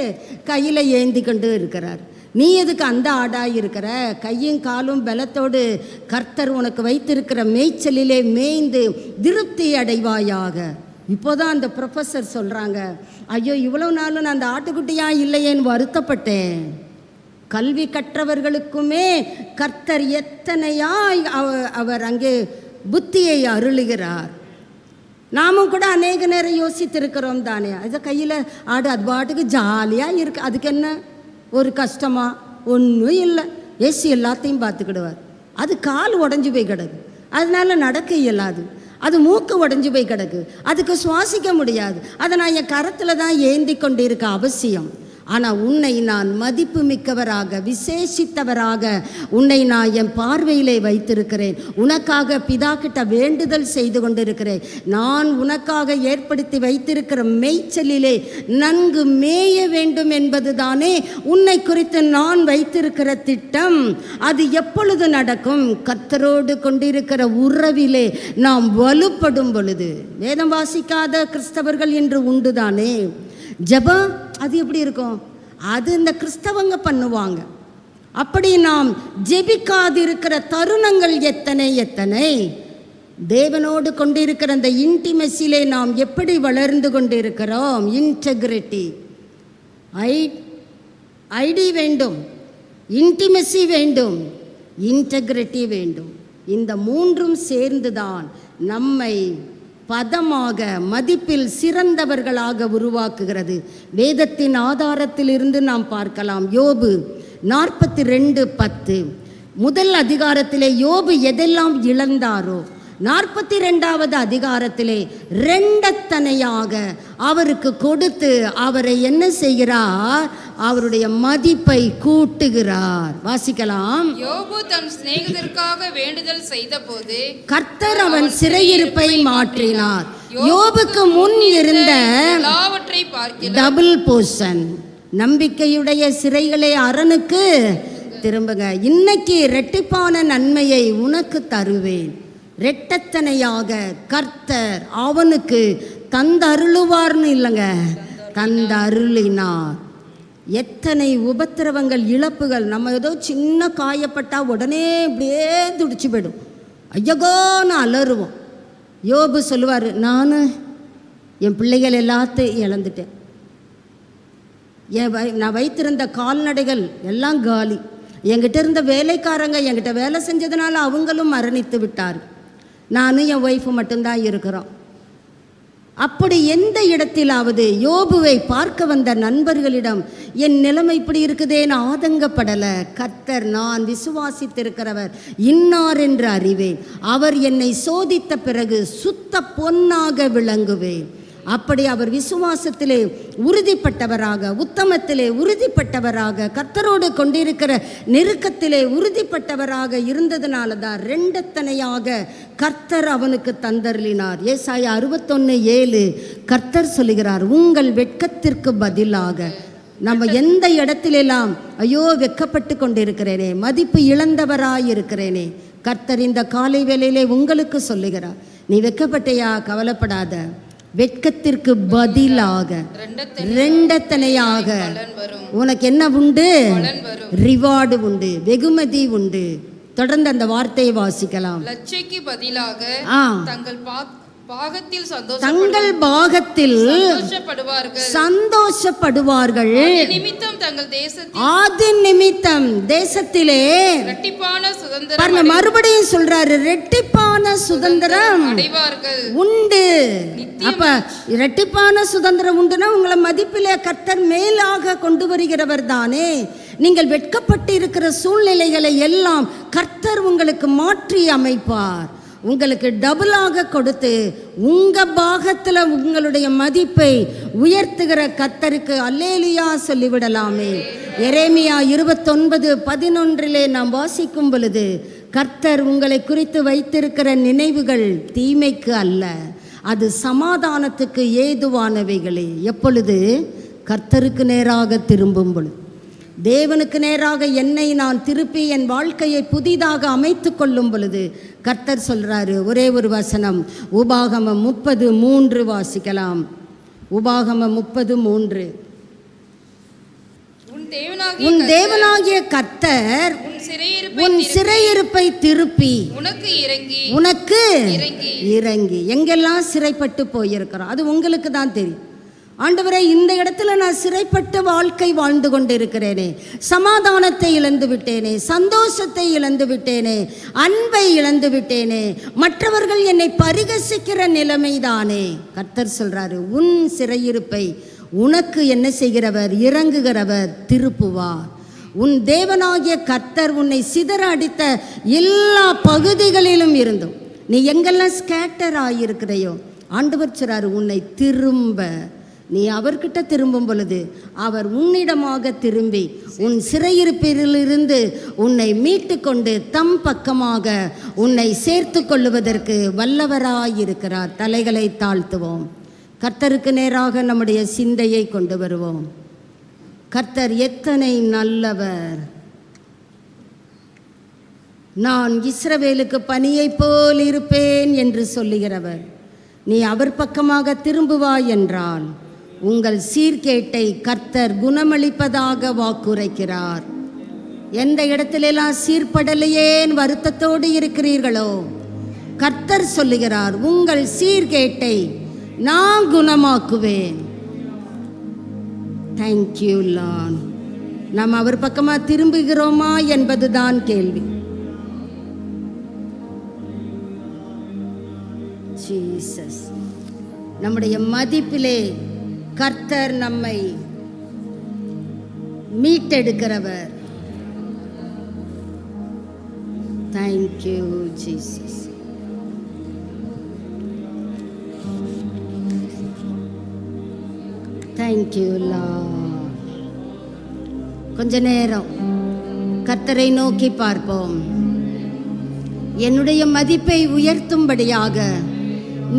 கையில் ஏந்தி கொண்டு இருக்கிறார். நீ எதுக்கு அந்த ஆடாக இருக்கிற? கையும் காலும் பலத்தோடு கர்த்தர் உனக்கு வைத்திருக்கிற மேய்ச்சலிலே மேய்ந்து திருப்தி அடைவாயாக. இப்போதான் அந்த ப்ரொஃபஸர் சொல்கிறாங்க, ஐயோ, இவ்வளோ நாளும் நான் அந்த ஆட்டுக்குட்டியாக இல்லையேன்னு வருத்தப்பட்டேன். கல்வி கற்றவர்களுக்குமே கர்த்தர் எத்தனையாய் அவர் அங்கே புத்தியை அருளுகிறார். நாமும் கூட அநேக நேரம் யோசித்திருக்கிறோம் தானே. அது கையில் ஆடு, அது பாட்டுக்கு ஜாலியாக இருக்குது, அதுக்கு என்ன ஒரு கஷ்டமா? ஒன்றும் இல்லை. ஏசி எல்லாத்தையும் பார்த்துக்கிடுவார். அது கால் உடஞ்சி போய் கிடக்கு, அதனால நடக்க இயலாது. அது மூக்கு உடஞ்சி போய் கிடக்கு, அதுக்கு சுவாசிக்க முடியாது. அதை நான் என் கரத்தில் தான் ஏந்தி கொண்டு இருக்க அவசியம். ஆனால் உன்னை நான் மதிப்பு மிக்கவராக, விசேஷித்தவராக உன்னை நான் என் பார்வையிலே வைத்திருக்கிறேன். உனக்காக பிதா கிட்ட வேண்டுதல் செய்து கொண்டிருக்கிறேன். நான் உனக்காக ஏற்படுத்தி வைத்திருக்கிற மேய்ச்சலிலே நன்கு மேய வேண்டும் என்பது தானே உன்னை குறித்து நான் வைத்திருக்கிற திட்டம். அது எப்பொழுது நடக்கும்? கர்த்தரோடு கொண்டிருக்கிற உறவிலே நாம் வலுப்படும் பொழுது. வேதம் வாசிக்காத கிறிஸ்தவர்கள் என்று உண்டு தானே. ஜெபம் அது எப்படி இருக்கும்? அது இந்த கிறிஸ்தவங்க பண்ணுவாங்க. அப்படி நாம் ஜெபிக்காதிருக்கிற தருணங்கள் எத்தனை எத்தனை. தேவனோடு கொண்டிருக்கிற அந்த இன்டிமெசிலே நாம் எப்படி வளர்ந்து கொண்டிருக்கிறோம்? இன்டெகிரிட்டி, ஐடி வேண்டும், இன்டிமெசி வேண்டும், இன்டெகிரிட்டி வேண்டும். இந்த மூன்றும் சேர்ந்துதான் நம்மை பதமாக, மதிப்பில் சிறந்தவர்களாக உருவாக்குகிறது. வேதத்தின் ஆதாரத்திலிருந்து நாம் பார்க்கலாம். யோபு 42:10 முதல் அதிகாரத்திலே யோபு எதெல்லாம் இழந்தாரோ 42வது அதிகாரத்திலே இரண்டத்தனையாக அவருக்கு கொடுத்து அவரை என்ன செய்கிறார்? அவருடைய மதிப்பை கூட்டுகிறார். வாசிக்கலாம்.
யோபு தன் சிநேகிதருக்காக வேண்டுதல் செய்தபோது
கர்த்தர் அவன் சிறையிருப்பை மாற்றினார். யோபுக்கு முன் இருந்த
எல்லாவற்றை பார்க்கலாம்
டபுள் போர்ஷன். நம்பிக்கையுடைய சிறைகளே அரணுக்கு திரும்புங்க. இன்னைக்கு இரட்டிப்பான நன்மையை உனக்கு தருவேன். இரட்டத்தனையாக கர்த்தர் அவனுக்கு தந்தருளுவார்னு இல்லைங்க, தந்தருளினார். எத்தனை உபத்திரவங்கள், இழப்புகள். நம்ம ஏதோ சின்ன காயப்பட்டால் உடனே இப்படியே துடிச்சு போயிடும், ஐயகோன்னு அலறுவோம். யோபு சொல்லுவார், நான் என் பிள்ளைகள் எல்லாத்தையும் இழந்துட்டேன், நான் வைத்திருந்த கால்நடைகள் எல்லாம் காலி, என்கிட்ட இருந்த வேலைக்காரங்க என்கிட்ட வேலை செஞ்சதுனால அவங்களும் மரணித்து விட்டார், நானும் என் ஒய்ஃபு மட்டும்தான் இருக்கிறோம். அப்படி எந்த இடத்திலாவது யோபுவை பார்க்க வந்த நண்பர்களிடம் என் நிலைமை இப்படி இருக்குதேன்னு ஆதங்கப்படலை. கர்த்தர் நான் விசுவாசித்திருக்கிறவர் இன்னார் என்று அறிவேன், அவர் என்னை சோதித்த பிறகு சுத்த பொன்னாக விளங்குவேன். அப்படி அவர் விசுவாசத்திலே உறுதிப்பட்டவராக, உத்தமத்திலே உறுதிப்பட்டவராக, கர்த்தரோடு கொண்டிருக்கிற நெருக்கத்திலே உறுதிப்பட்டவராக இருந்ததுனால தான் ரெண்டத்தனையாக கர்த்தர் அவனுக்கு தந்தருளினார். ஏசாயா 61:7 கர்த்தர் சொல்லுகிறார், உங்கள் வெட்கத்திற்கு பதிலாக. நம்ம எந்த இடத்திலெல்லாம் ஐயோ வெட்கப்பட்டு கொண்டிருக்கிறேனே, மதிப்பு இழந்தவராய் இருக்கிறேனே, கர்த்தர் இந்த காலை வேளையிலே உங்களுக்கு சொல்லுகிறார், நீ வெட்கப்பட்டையா, கவலைப்படாத. வெட்கத்திற்கு பதிலாக ரெண்டத்தனையாக உனக்கு என்ன உண்டு? ரிவார்டு உண்டு, வெகுமதி உண்டு. தொடர்ந்து அந்த வார்த்தையை வாசிக்கலாம்.
லட்சைக்கு பதிலாக தங்கள் பாகத்தில்
சந்தோஷப்படுவார்கள். ஆதி நிமித்தம் தேசத்திலே மறுபடியும் சொல்றாரு, ரெட்டிப்பான சுதந்திரம் உண்டு. அப்ப ரெட்டிப்பான சுதந்திரம் உண்டுன்னா உங்களை மதிப்பிலே கர்த்தர் மேலாக கொண்டு வருகிறவர் தானே. நீங்கள் வெட்கப்பட்டு இருக்கிற சூழ்நிலைகளை எல்லாம் கர்த்தர் உங்களுக்கு மாற்றி அமைப்பார், உங்களுக்கு டபுளாக கொடுத்து உங்கள் பாகத்தில் உங்களுடைய மதிப்பை உயர்த்துகிற கர்த்தருக்கு அல்லேலூயா சொல்லிவிடலாமே. எரேமியா 29:11 நாம் வாசிக்கும் பொழுது, கர்த்தர் உங்களை குறித்து வைத்திருக்கிற நினைவுகள் தீமைக்கு அல்ல, அது சமாதானத்துக்கு ஏதுவானவைகளே. எப்பொழுது? கர்த்தருக்கு நேராக திரும்பும் பொழுது. தேவனுக்கு நேராக என்னை நான் திருப்பி என் வாழ்க்கையை புதிதாக அமைத்து கொள்ளும் பொழுது கர்த்தர் சொல்றாரு. ஒரே ஒரு வசனம், உபாகமம் 30:3 வாசிக்கலாம். உபாகமம் 30:3. உன் தேவனாகிய கர்த்தர் உன் சிறையிருப்பை திருப்பி உனக்கு இறங்கி. எங்கெல்லாம் சிறைப்பட்டு போயிருக்கிறோம் அது உங்களுக்கு தான் தெரியும். ஆண்டவரே, இந்த இடத்துல நான் சிறைப்பட்ட வாழ்க்கை வாழ்ந்து கொண்டிருக்கிறேனே, சமாதானத்தை இழந்து விட்டேனே, சந்தோஷத்தை இழந்து விட்டேனே, அன்பை இழந்து விட்டேனே, மற்றவர்கள் என்னை பரிகசிக்கிற நிலைமைதானே. கர்த்தர் சொல்றாரு, உன் சிறையிருப்பை உனக்கு என்ன செய்கிறவர்? இறங்குகிறவர் திருப்புவார். உன் தேவனாகிய கர்த்தர் உன்னை சிதற அடித்த எல்லா பகுதிகளிலும் இருந்தும் நீ எங்கெல்லாம் ஸ்கேட்டர் ஆகியிருக்கிறையோ, ஆண்டவர் சொல்றாரு, உன்னை திரும்ப நீ அவர்கிட்ட திரும்பும் பொழுது அவர் உன்னிடமாக திரும்பி உன் சிறையிருப்பிலிருந்து உன்னை மீட்டு கொண்டு தம் பக்கமாக உன்னை சேர்த்து கொள்ளுவதற்கு வல்லவராயிருக்கிறார். தலைகளை தாழ்த்துவோம், கர்த்தருக்கு நேராக நம்முடைய சிந்தையை கொண்டு வருவோம். கர்த்தர் எத்தனை நல்லவர்! நான் இஸ்ரவேலுக்கு பனியை போல் இருப்பேன் என்று சொல்லுகிறவர். நீ அவர் பக்கமாக திரும்புவாய் என்றால் உங்கள் சீர்கேட்டை கர்த்தர் குணமளிப்பதாக வாக்குரைக்கிறார். எந்த இடத்திலெல்லாம் சீர்படலையேன் வருத்தத்தோடு இருக்கிறீர்களோ, கர்த்தர் சொல்லுகிறார், உங்கள் சீர்கேட்டை நான் குணமாக்குவேன். Thank you Lord. நாம் அவர் பக்கமாக திரும்புகிறோமா என்பதுதான் கேள்வி. ஜீசஸ், நம்முடைய மதிப்பிலே கர்த்தர் நம்மை மீட்டெடுக்கிறவர். Thank you Jesus. Thank you Lord. கொஞ்ச நேரம் கர்த்தரை நோக்கி பார்ப்போம். என்னுடைய மதிப்பை உயர்த்தும்படியாக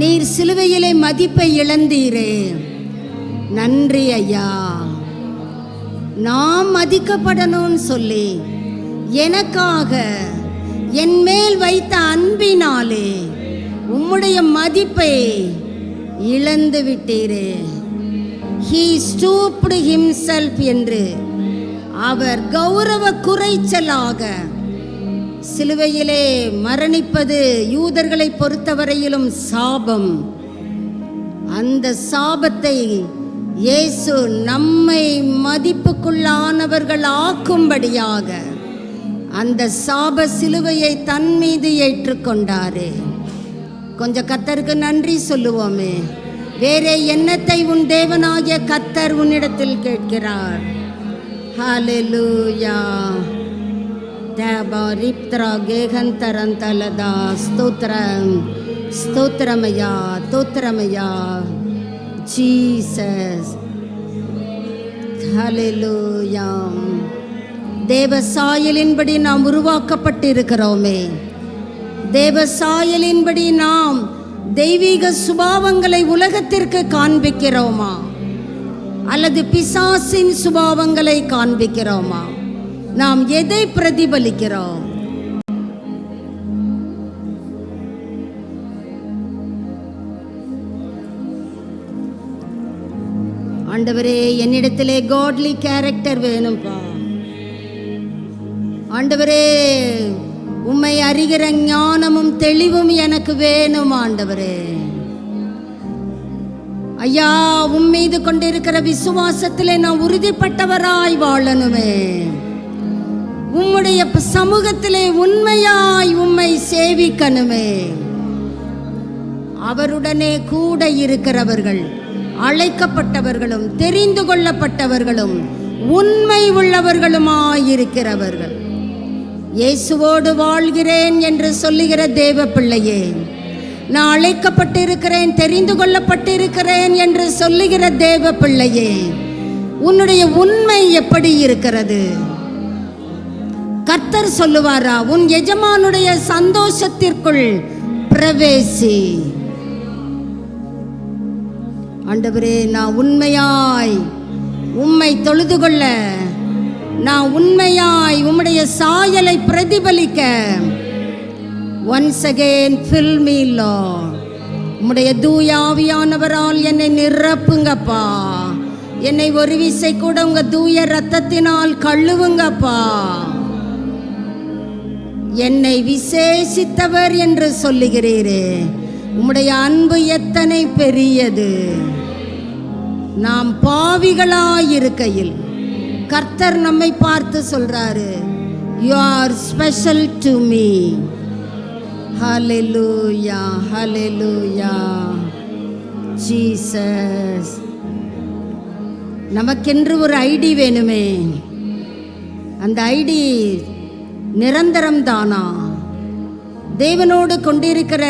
நீர் சிலுவையிலே மதிப்பை இழந்தீரே, நன்றி ஐயா. நாம் மதிக்கப்படணும்னு சொல்லி எனக்காக என் மேல் வைத்த அன்பினாலே உம்முடைய மதிப்பை இழந்து விட்டீரே. He stooped himself என்று அவர் கௌரவ குறைச்சலாக சிலுவையிலே மரணிப்பது யூதர்களை பொறுத்தவரையிலும் சாபம். அந்த சாபத்தை இயேசு நம்மை மதிப்புக்குள்ளானவர்கள் ஆக்கும்படியாக அந்த சாப சிலுவையை தன் மீது ஏற்றுக்கொண்டாரு. கொஞ்சம் கர்த்தருக்கு நன்றி சொல்லுவோமே. வேற என்னத்தை உன் தேவனாகிய கர்த்தர் உன்னிடத்தில் கேட்கிறார்? ஹalleluya. தேவரிப்த்ரா கேகந்தரந்தலதா ஸ்தோத்திரம் ஸ்தோத்திரமையா ஸ்தோத்திரமையா ஜீசஸ். ஹalleluya. தேவ சாயலின்படி நாம் உருவாக்கப்பட்டிருக்கிறோமே. தேவ சாயலின்படி நாம் தெய்வீக சுபாவங்களை உலகத்திற்கு காண்பிக்கிறோமா அல்லது பிசாசின் சுபாவங்களை காண்பிக்கிறோமா? நாம் எதை பிரதிபலிக்கிறோம்? ஆண்டவரே, என்னிடத்திலே காட்லி கேரக்டர் வேணும்பா. ஆண்டவரே, உம்மை அறிகிற ஞானமும் தெளிவும் எனக்கு வேணும் ஆண்டவரே. ஐயா, உம்மீது கொண்டிருக்கிற விசுவாசத்திலே நான் உறுதிப்பட்டவராய் வாழணுமே. உம்முடைய சமூகத்திலே உண்மையாய் உம்மை சேவிக்கணுமே. அவருடனே கூட இருக்கிறவர்கள், அழைக்கப்பட்டவர்களும் தெரிந்து கொள்ளப்பட்டவர்களும் உண்மை உள்ளவர்களுமாயிருக்கிறவர்கள். இயேசுவோடு வாழ்கிறேன் என்று சொல்லுகிற தேவ பிள்ளையே, நான் அழைக்கப்பட்டிருக்கிறேன், தெரிந்து கொள்ளப்பட்டிருக்கிறேன் என்று சொல்லுகிற தேவ பிள்ளையே, உன்னுடைய உண்மை எப்படி இருக்கிறது? கர்த்தர் சொல்லுவாரா, உன் எஜமானுடைய சந்தோஷத்திற்குள் பிரவேசி. ஆண்டவரே, நான் உண்மையாய் உம்மை தொழுது கொள்ள, நான் உண்மையாய் உம்முடைய சாயலை பிரதிபலிக்க, once again fill me Lord. உம்முடைய தூய ஆவியானவரால் என்னை நிரப்புங்கப்பா. என்னை ஒரு விசை கூட உங்க தூய இரத்தத்தினால் கழுவுங்கப்பா. என்னை விசேஷித்தவர் என்று சொல்லுகிறீரே, உம்முடைய அன்பு எத்தனை பெரியது. நாம் பாவிகளாயிருக்கையில் கர்த்தர் நம்மை பார்த்து சொல்றாரு, you are special to me. hallelujah hallelujah Jesus. நமக்கென்று ஒரு ஐடி வேணுமே. அந்த ஐடி நிரந்தரம் தானா? தேவனோடு கொண்டிருக்கிற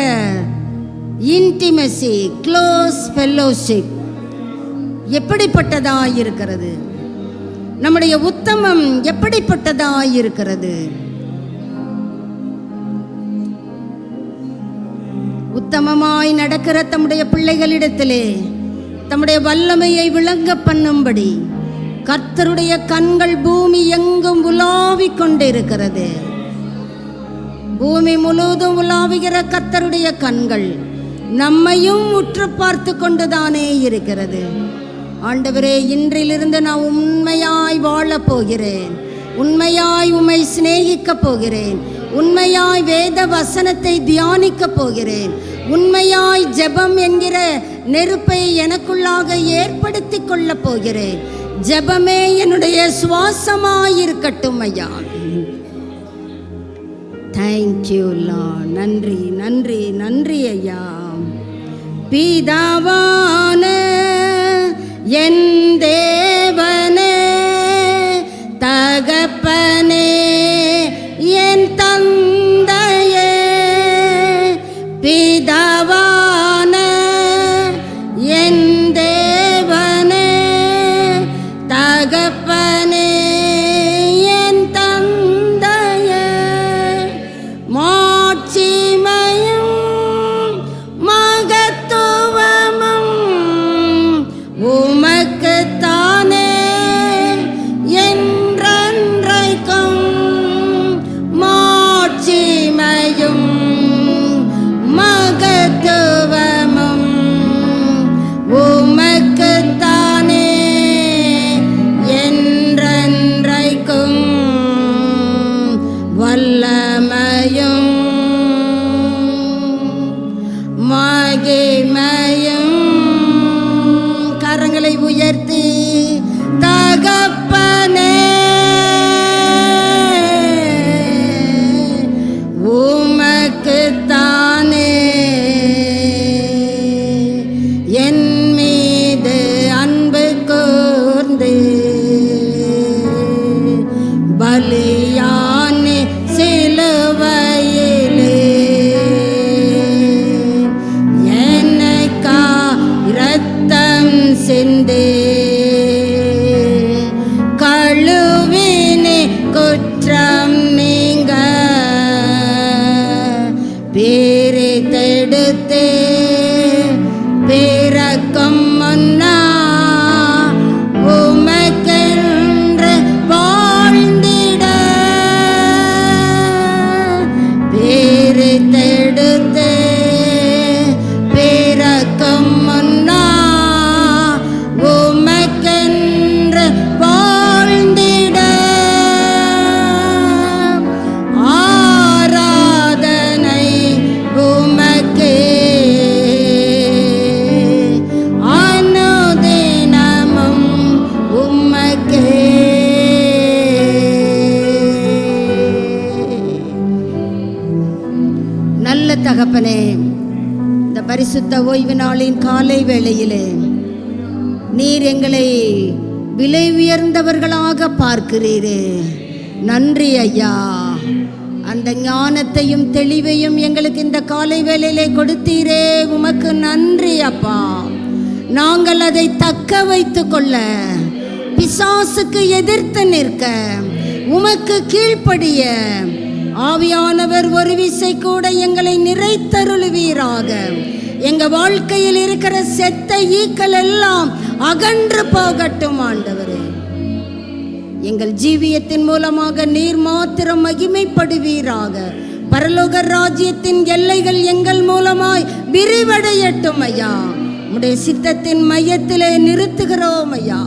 இன்டிமெசி, க்ளோஸ் ஃபெல்லோஷிப் எப்படிப்பட்டதாய் இருக்கிறது? நம்முடைய உத்தமம் எப்படிப்பட்டதாய் இருக்கிறது? உத்தமமாய் நடக்கிற தம்முடைய பிள்ளைகளிடத்திலே தம்முடைய வல்லமையை விளங்க பண்ணும்படி கர்த்தருடைய கண்கள் பூமி எங்கும் உலாவிக் கொண்டிருக்கிறது. பூமி முழுவதும் உலாவுகிற கர்த்தருடைய கண்கள் நம்மையும் உற்று பார்த்து கொண்டுதானே இருக்கிறது. ஆண்டவரே, இன்றிலிருந்து நான் உண்மையாய் வாழப் போகிறேன். உண்மையாய் உம்மை சிநேகிக்கப் போகிறேன். உண்மையாய் வேத வசனத்தை தியானிக்கப் போகிறேன். உண்மையாய் ஜெபம் என்கிற நெருப்பை எனக்குள்ளாக ஏற்படுத்தி கொள்ளப் போகிறேன். ஜெபமே என்னுடைய சுவாசமாயிருக்கட்டும் ஐயா. Thank you Lord. நன்றி நன்றி நன்றி ஐயா. பிதாவான என் தேவனே, தகப்பனே, என் தந்தையே, பிதாவான என் தேவனே, தகப்பனே, என் தந்தையே, மாட்சிமையும் மகத்துவமும் உமக்குத்தானே என்றென்றைக்கும். மாட்சிமையும் மகத்துவமும் உமக்குத்தானே என்றென்றைக்கும். பலியானே சிலுவையிலே எனக்கா இரத்தம் சிந்தே கழுவினே குற்றம் நீங்க பிரித்தெடுத்தே பிறக்கும் முன்னா உமக்கென்று வாழ்ந்திட பிரித்தெடுத்தே பிறக்கும் முன்னா உமக்கென்று வாழ்ந்திட ஆராதனை உமக்கே அனுதினமும் உமக்கே. நல்ல தகப்பனே, இந்த பரிசுத்த ஓய்வு நாளின் காலை வேளையிலே நீர் எங்களை விலை உயர்ந்தவர்களாக பார்க்கிறீரே. நன்றி ஐயா. அந்த ஞானத்தையும் தெளிவையும் எங்களுக்கு இந்த காலை வேளையிலே கொடுத்தீரே, உமக்கு நன்றி அப்பா. நாங்கள் அதை தக்க வைத்து கொள்ள, பிசாசுக்கு எதிர்த்து நிற்க, உமக்கு கீழ்ப்படிய ஆவியானவர் ஒரு விசை கூட எங்களை நிறைத்தருளுவீராக. எங்க வாழ்க்கையில் இருக்கிற செத்த ஈக்கள் எல்லாம் அகன்று போகட்டும் ஆண்டவரே. எங்கள் ஜீவியத்தின் மூலமாக நீர் மாத்திரம் மகிமைப்படுவீராக. பரலோக ராஜ்யத்தின் எல்லைகள் எங்கள் மூலமாய் விரிவடையட்டும் ஐயா. உம்முடைய சித்தத்தின் மையத்திலே நிறுத்துகிறோம் ஐயா.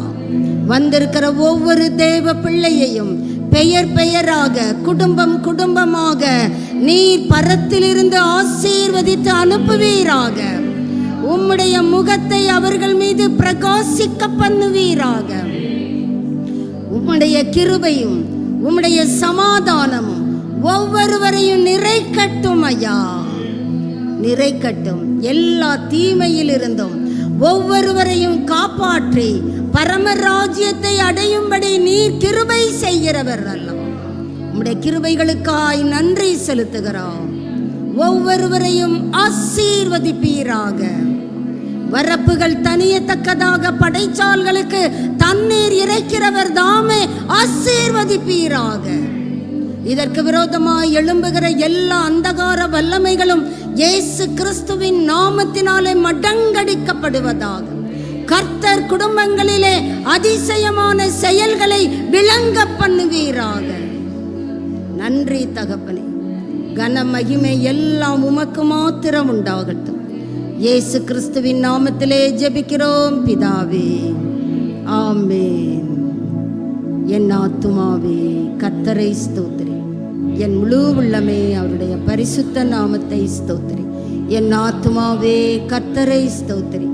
வந்திருக்கிற ஒவ்வொரு தேவ பிள்ளையையும் பெயர் பெயராக, குடும்பம் குடும்பமாக நீர் பரத்திலிருந்து ஆசீர்வதித்து அனுப்புவீராக. உம்முடைய முகத்தை அவர்கள் மீது பிரகாசிக்க பண்ணுவீராக. உம்முடைய கிருபையும் உம்முடைய சமாதானமும் ஒவ்வொருவரையும் நிறைக்கட்டும் ஐயா, நிறைக்கட்டும். எல்லா தீமையிலிருந்தும் ஒவ்வொருவரையும் காப்பாற்றி பரமராஜ்யத்தை அடையும்படி நீர் கிருபை செய்கிறவர் அல்லவா. உம்முடைய கிருபைகளுக்காய் நன்றி செலுத்துகிறோம். ஒவ்வொருவரையும் ஆசீர்வதிப்பீராக. வரப்புகள் தனியத்தக்கதாக படைச்சால்களுக்கு தண்ணீர் இறைக்கிறவர் தாமே ஆசீர்வதிப்பீராக. இதற்கு விரோதமாய் எழும்புகிற எல்லா அந்தகார வல்லமைகளும் இயேசு கிறிஸ்துவின் நாமத்தினாலே மடங்கடிக்கப்படுவதாக. கர்த்தர் குடும்பங்களிலே அதிசயமான செயல்களை விளங்க பண்ணுவீராக. நன்றி தகப்பனே. கன மகிமை எல்லாம் உமக்கு மாத்திரம் உண்டாகட்டும். இயேசு கிறிஸ்துவின் நாமத்திலே ஜெபிக்கிறோம் பிதாவே, ஆமென். என் ஆத்துமாவே கர்த்தரை ஸ்தோத்திரி, என் முழு உள்ளமே அவருடைய பரிசுத்த நாமத்தை ஸ்தோத்திரி. என் ஆத்துமாவே கர்த்தரை ஸ்தோத்திரி,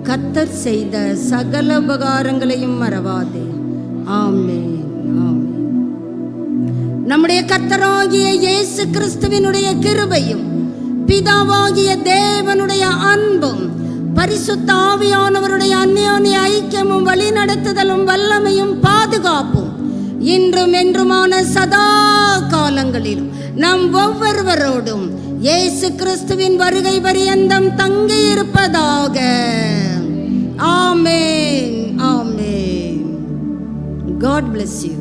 கர்த்தர் செய்த சகல உபகாரங்களையும் மறவாதே. ஆமென், ஆமென். நம்முடைய கர்த்தராகிய இயேசு கிறிஸ்துவினுடைய கிருபையும் பிதாவாகிய தேவனுடைய அன்பும் பரிசுத்த ஆவியானவருடைய அந்யோன்ய ஐக்கியமும் வழிநடத்துதலும் வல்லமையும் பாதுகாப்பும் இன்றும் என்றுமான சதா காலங்களிலும் நம் ஒவ்வொருவரோடும் இயேசு கிறிஸ்துவின் வருகை பரியந்தம் தங்கி இருப்பதாக. ஆமென், ஆமென். God bless you.